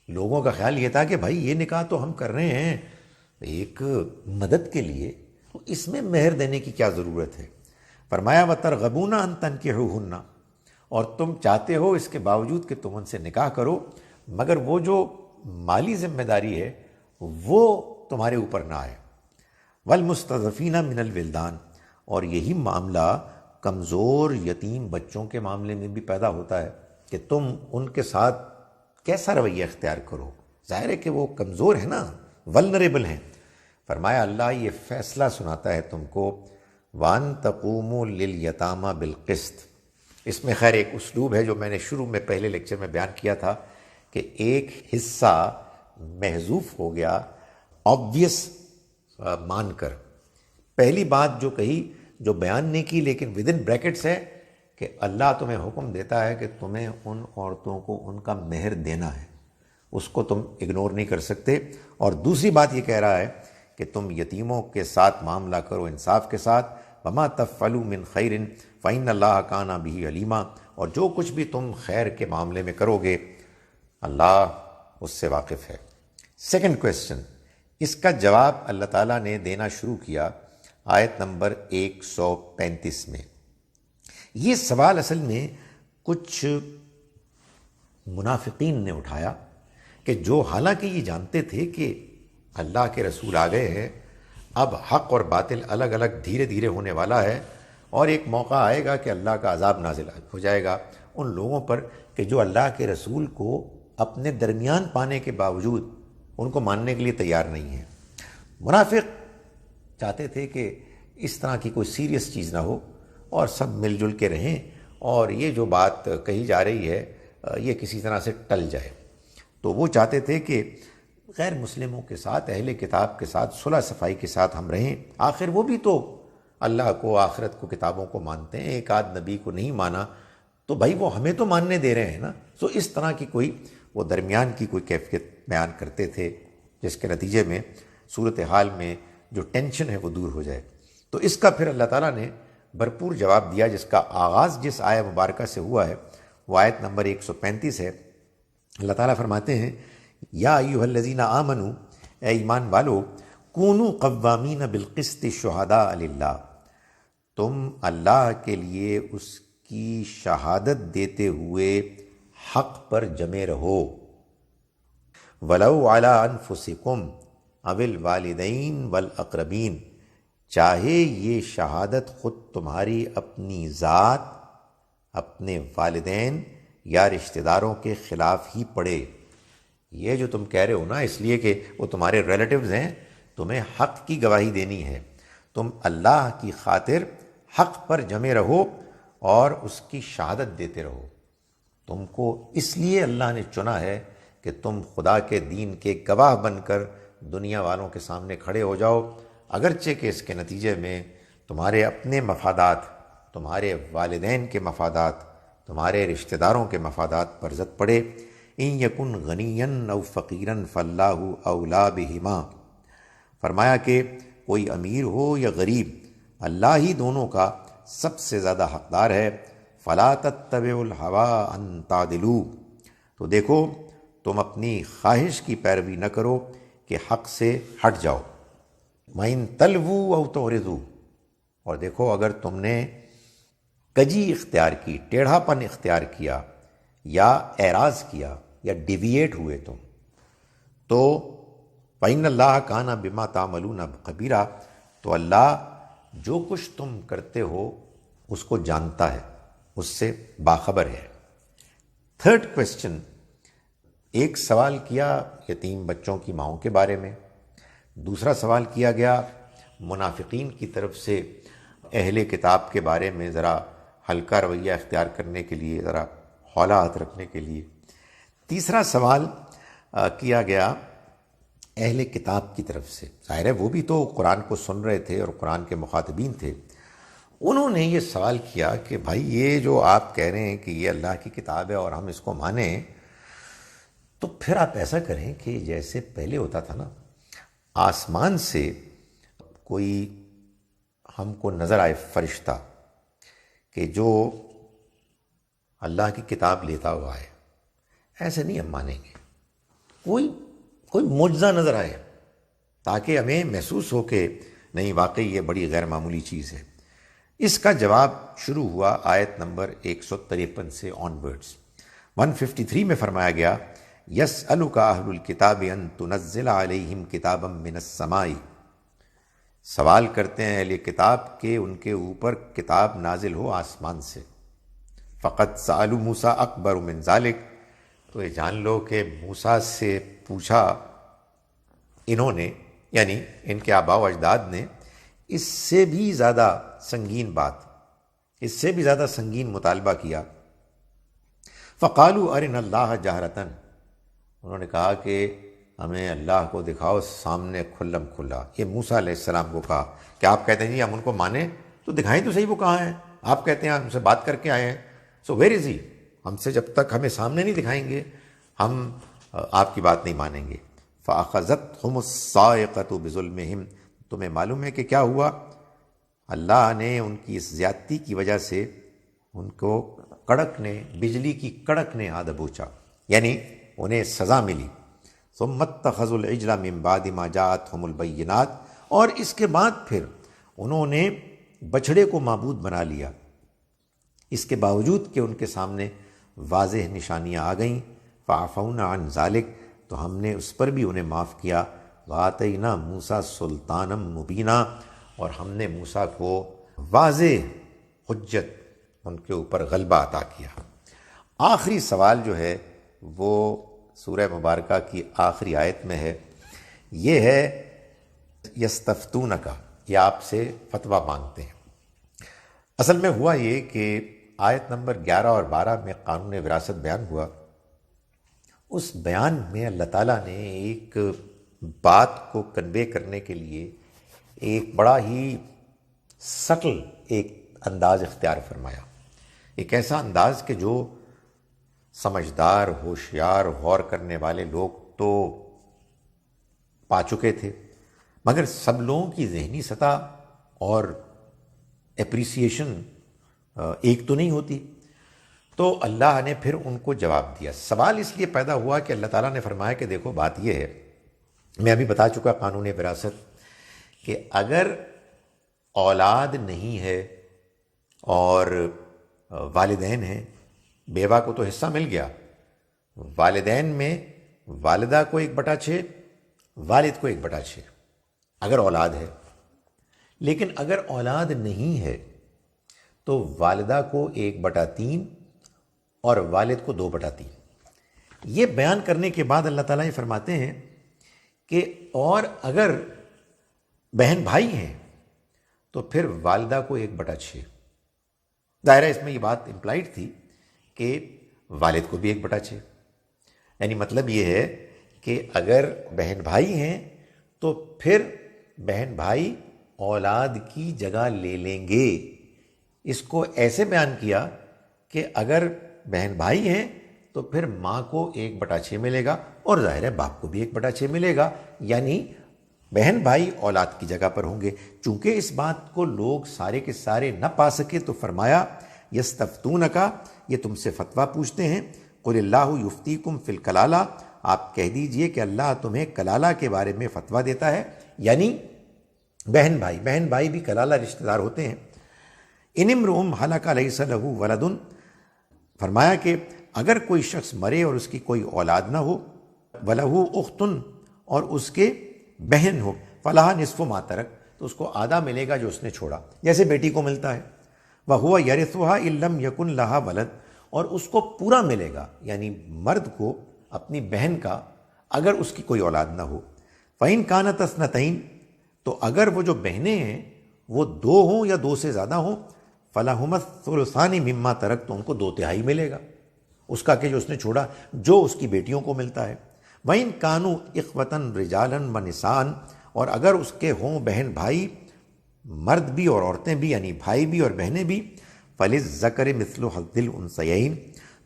لوگوں کا خیال یہ تھا کہ بھائی یہ نکاح تو ہم کر رہے ہیں ایک مدد کے لیے، تو اس میں مہر دینے کی کیا ضرورت ہے؟ فرمایا وَتَرْغَبُونَ أَن تَنكِحُوهُنَّ، اور تم چاہتے ہو اس کے باوجود کہ تم ان سے نکاح کرو مگر وہ جو مالی ذمہ داری ہے وہ تمہارے اوپر نہ آئے۔ وَالْمُسْتَضْعَفِينَ مِنَ الْوِلْدَانِ، اور یہی معاملہ کمزور یتیم بچوں کے معاملے میں بھی پیدا ہوتا ہے کہ تم ان کے ساتھ کیسا رویہ اختیار کرو۔ ظاہر ہے کہ وہ کمزور ہیں نا، ولنریبل ہیں۔ فرمایا اللہ یہ فیصلہ سناتا ہے تم کو، وَأَن تَقُومُوا لِلْيَتَامَى بِالْقِسْطِ۔ اس میں خیر ایک اسلوب ہے جو میں نے شروع میں پہلے لیکچر میں بیان کیا تھا کہ ایک حصہ محذوف ہو گیا آبویس مان کر۔ پہلی بات جو کہی جو بیان نہیں کی لیکن ود ان بریکٹس ہے کہ اللہ تمہیں حکم دیتا ہے کہ تمہیں ان عورتوں کو ان کا مہر دینا ہے، اس کو تم اگنور نہیں کر سکتے۔ اور دوسری بات یہ کہہ رہا ہے کہ تم یتیموں کے ساتھ معاملہ کرو انصاف کے ساتھ، وَمَا تَفْعَلُوا مِنْ خَيْرٍ فَإِنَّ اللَّهَ كَانَ بِهِ عَلِيمًا، اور جو کچھ بھی تم خیر کے معاملے میں کرو گے اللہ اس سے واقف ہے۔ سیکنڈ کویسچن، اس کا جواب اللہ تعالیٰ نے دینا شروع کیا آیت نمبر 135 میں۔ یہ سوال اصل میں کچھ منافقین نے اٹھایا کہ جو حالانکہ یہ جانتے تھے کہ اللہ کے رسول آ گئے ہیں، اب حق اور باطل الگ الگ دھیرے دھیرے ہونے والا ہے، اور ایک موقع آئے گا کہ اللہ کا عذاب نازل ہو جائے گا ان لوگوں پر کہ جو اللہ کے رسول کو اپنے درمیان پانے کے باوجود ان کو ماننے کے لیے تیار نہیں ہیں۔ منافق چاہتے تھے کہ اس طرح کی کوئی سیریس چیز نہ ہو اور سب مل جل کے رہیں، اور یہ جو بات کہی جا رہی ہے یہ کسی طرح سے ٹل جائے۔ تو وہ چاہتے تھے کہ غیر مسلموں کے ساتھ، اہل کتاب کے ساتھ صلح صفائی کے ساتھ ہم رہیں، آخر وہ بھی تو اللہ کو، آخرت کو، کتابوں کو مانتے ہیں، ایک آدھ نبی کو نہیں مانا تو بھائی وہ ہمیں تو ماننے دے رہے ہیں نا۔ سو اس طرح کی کوئی وہ درمیان کی کوئی کیفیت بیان کرتے تھے جس کے نتیجے میں صورتحال میں جو ٹینشن ہے وہ دور ہو جائے۔ تو اس کا پھر اللہ تعالیٰ نے بھرپور جواب دیا، جس کا آغاز جس آیہ مبارکہ سے ہوا ہے وہ آیت نمبر 135 ہے۔ اللہ تعالیٰ فرماتے ہیں یا ایھا الذین آمنوا، اے ایمان والو، کونوا قوامین بالقسط شہداء للہ، تم اللہ کے لیے اس کی شہادت دیتے ہوئے حق پر جمے رہو، ولو علی انفسکم او الوالدین والاقربین، چاہے یہ شہادت خود تمہاری اپنی ذات، اپنے والدین یا رشتہ داروں کے خلاف ہی پڑے۔ یہ جو تم کہہ رہے ہو نا اس لیے کہ وہ تمہارے ریلیٹیوز ہیں، تمہیں حق کی گواہی دینی ہے، تم اللہ کی خاطر حق پر جمے رہو اور اس کی شہادت دیتے رہو۔ تم کو اس لیے اللہ نے چنا ہے کہ تم خدا کے دین کے گواہ بن کر دنیا والوں کے سامنے کھڑے ہو جاؤ، اگرچہ کہ اس کے نتیجے میں تمہارے اپنے مفادات، تمہارے والدین کے مفادات، تمہارے رشتہ داروں کے مفادات پر زد پڑے۔ ان یکن غنیا او فقیرا فاللہ اولی بہما، فرمایا کہ کوئی امیر ہو یا غریب، اللہ ہی دونوں کا سب سے زیادہ حقدار ہے۔ فلا تتبعوا الہوی ان تعدلوا، تو دیکھو تم اپنی خواہش کی پیروی نہ کرو کہ حق سے ہٹ جاؤ۔ وَإِن تَلْوُوا أَوْ تُعْرِضُوا، اور دیکھو اگر تم نے کجی اختیار کی، ٹیڑھا پن اختیار کیا یا اعراض کیا یا ڈیویٹ ہوئے تم، تو فَإِنَّ اللَّهَ كَانَ بِمَا تَعْمَلُونَ خَبِيرًا، تو اللہ جو کچھ تم کرتے ہو اس کو جانتا ہے، اس سے باخبر ہے۔ تھرڈ کویسچن، ایک سوال کیا یتیم بچوں کی ماؤں کے بارے میں، دوسرا سوال کیا گیا منافقین کی طرف سے اہل کتاب کے بارے میں ذرا ہلکا رویہ اختیار کرنے کے لیے، ذرا ہولہ ہاتھ رکھنے کے لیے، تیسرا سوال کیا گیا اہل کتاب کی طرف سے۔ ظاہر ہے وہ بھی تو قرآن کو سن رہے تھے اور قرآن کے مخاطبین تھے، انہوں نے یہ سوال کیا کہ بھائی یہ جو آپ کہہ رہے ہیں کہ یہ اللہ کی کتاب ہے اور ہم اس کو مانیں، تو پھر آپ ایسا کریں کہ جیسے پہلے ہوتا تھا نا، آسمان سے کوئی ہم کو نظر آئے فرشتہ کہ جو اللہ کی کتاب لیتا ہوا ہے، ایسے نہیں ہم مانیں گے۔ کوئی معجزہ نظر آئے تاکہ ہمیں محسوس ہو کہ نہیں واقعی یہ بڑی غیر معمولی چیز ہے۔ اس کا جواب شروع ہوا آیت نمبر 153 سے آن ورڈز۔ 153 میں فرمایا گیا یسألک اہل الکتاب ان تنزل علیہم کتابا من السماء، سوال کرتے ہیں اہل کتاب کہ ان کے اوپر کتاب نازل ہو آسمان سے۔ فقد سألوا موسیٰ اکبر من ذالک، تو یہ جان لو کہ موسیٰ سے پوچھا انہوں نے یعنی ان کے آباء و اجداد نے اس سے بھی زیادہ سنگین بات، اس سے بھی زیادہ سنگین مطالبہ کیا. فقالوا ارنا اللہ جہرتاً، انہوں نے کہا کہ ہمیں اللہ کو دکھاؤ سامنے کھلم کھلا. یہ موسیٰ علیہ السلام کو کہا کہ آپ کہتے ہیں جی ہم ان کو مانیں تو دکھائیں تو صحیح وہ کہاں ہیں. آپ کہتے ہیں ہم سے بات کر کے آئے ہیں، سو ویئر از ہی؟ ہم سے جب تک ہمیں سامنے نہیں دکھائیں گے ہم آپ کی بات نہیں مانیں گے. فَأَخَذَتْهُمُ الصَّاعِقَةُ بِظُلْمِهِمْ، تمہیں معلوم ہے کہ کیا ہوا؟ اللہ نے ان کی اس زیادتی کی وجہ سے ان کو کڑک نے، بجلی کی کڑک نے آ دبوچا، یعنی انہیں سزا ملی. ثُمَّ اتَّخَذُوا الْعِجْلَ مِن بَعْدِ مَا جَاءَتْهُمُ الْبَيِّنَاتُ، اور اس کے بعد پھر انہوں نے بچھڑے کو معبود بنا لیا، اس کے باوجود کہ ان کے سامنے واضح نشانیاں آ گئیں. فَعَفَوْنَا عَنْ ذَلِكَ، تو ہم نے اس پر بھی انہیں معاف کیا. وَآتَيْنَا مُوسَىٰ سُلْطَانًا مُبِينًا، اور ہم نے موسیٰ کو واضح حجت، ان کے اوپر غلبہ عطا کیا. آخری سوال جو ہے وہ سورہ مبارکہ کی آخری آیت میں ہے. یہ ہے یستفتونک، یہ آپ سے فتویٰ مانگتے ہیں. اصل میں ہوا یہ کہ آیت نمبر 11 اور 12 میں قانون وراثت بیان ہوا. اس بیان میں اللہ تعالیٰ نے ایک بات کو کنوے کرنے کے لیے ایک بڑا ہی سٹل ایک انداز اختیار فرمایا. ایک ایسا انداز کہ جو سمجھدار، ہوشیار، غور کرنے والے لوگ تو پا چکے تھے، مگر سب لوگوں کی ذہنی سطح اور اپریسیشن ایک تو نہیں ہوتی. تو اللہ نے پھر ان کو جواب دیا. سوال اس لیے پیدا ہوا کہ اللہ تعالیٰ نے فرمایا کہ دیکھو بات یہ ہے، میں ابھی بتا چکا قانون وراثت، کہ اگر اولاد نہیں ہے اور والدین ہیں، بیوہ کو تو حصہ مل گیا، والدین میں والدہ کو 1/6، والد کو 1/6 اگر اولاد ہے. لیکن اگر اولاد نہیں ہے تو والدہ کو 1/3 اور والد کو 2/3. یہ بیان کرنے کے بعد اللہ تعالیٰ یہ فرماتے ہیں کہ اور اگر بہن بھائی ہیں تو پھر والدہ کو 1/6. ظاہر ہے اس میں یہ بات امپلائڈ تھی کہ والد کو بھی 1/6. یعنی مطلب یہ ہے کہ اگر بہن بھائی ہیں تو پھر بہن بھائی اولاد کی جگہ لے لیں گے. اس کو ایسے بیان کیا کہ اگر بہن بھائی ہیں تو پھر ماں کو 1/6 ملے گا اور ظاہر ہے باپ کو بھی 1/6 ملے گا، یعنی بہن بھائی اولاد کی جگہ پر ہوں گے. چونکہ اس بات کو لوگ سارے کے سارے نہ پا سکے تو فرمایا یستفتونک، یہ تم سے فتویٰ پوچھتے ہیں. قل اللہ یفتیکم فی الکلالہ، آپ کہہ دیجئے کہ اللہ تمہیں کلالہ کے بارے میں فتویٰ دیتا ہے، یعنی بہن بھائی بھی کلالہ رشتہ دار ہوتے ہیں. ان امرؤ ہلک لیس لہ ولد، فرمایا کہ اگر کوئی شخص مرے اور اس کی کوئی اولاد نہ ہو، ولہ اخت، اور اس کے بہن ہو، فلہا نصف ما ترک، تو اس کو آدھا ملے گا جو اس نے چھوڑا، جیسے بیٹی کو ملتا ہے. وہو یرثھا ان لم یکن لہا ولد، اور اس کو پورا ملے گا، یعنی مرد کو اپنی بہن کا اگر اس کی کوئی اولاد نہ ہو. فإن کانت اثنتین، تو اگر وہ جو بہنیں ہیں وہ 2 ہوں یا 2 سے زیادہ ہوں، فلہما الثلثان مما ترک، تو ان کو 2/3 ملے گا اس کا کہ جو اس نے چھوڑا، جو اس کی بیٹیوں کو ملتا ہے. وَإِن كَانُوا إِخْوَةً رِجَالًا وَنِسَاءً، اور اگر اس کے ہوں بہن بھائی مرد بھی اور عورتیں بھی، یعنی بھائی بھی اور بہنیں بھی، فَلِلذَّكَرِ مِثْلُ حَظِّ الْأُنثَيَيْنِ،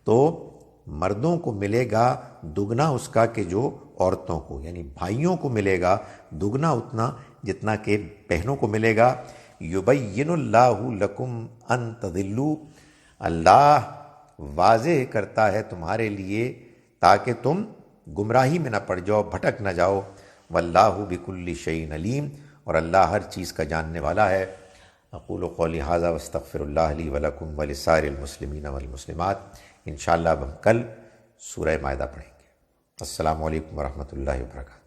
تو مردوں کو ملے گا دگنا اس کا کہ جو عورتوں کو، یعنی بھائیوں کو ملے گا دگنا اتنا جتنا کہ بہنوں کو ملے گا. یبین اللہ لکم ان تضلوا، اللہ واضح کرتا ہے تمہارے لیے تاکہ تم گمراہی میں نہ پڑ جاؤ، بھٹک نہ جاؤ. واللہ بکل شیء علیم، اور اللہ ہر چیز کا جاننے والا ہے. اقول قولی ھذا واستغفر اللہ لی ولکم ولسائر المسلمین والمسلمات. انشاءاللہ اب ہم کل سورہ مائدہ پڑھیں گے. السلام علیکم ورحمۃ اللہ وبرکاتہ.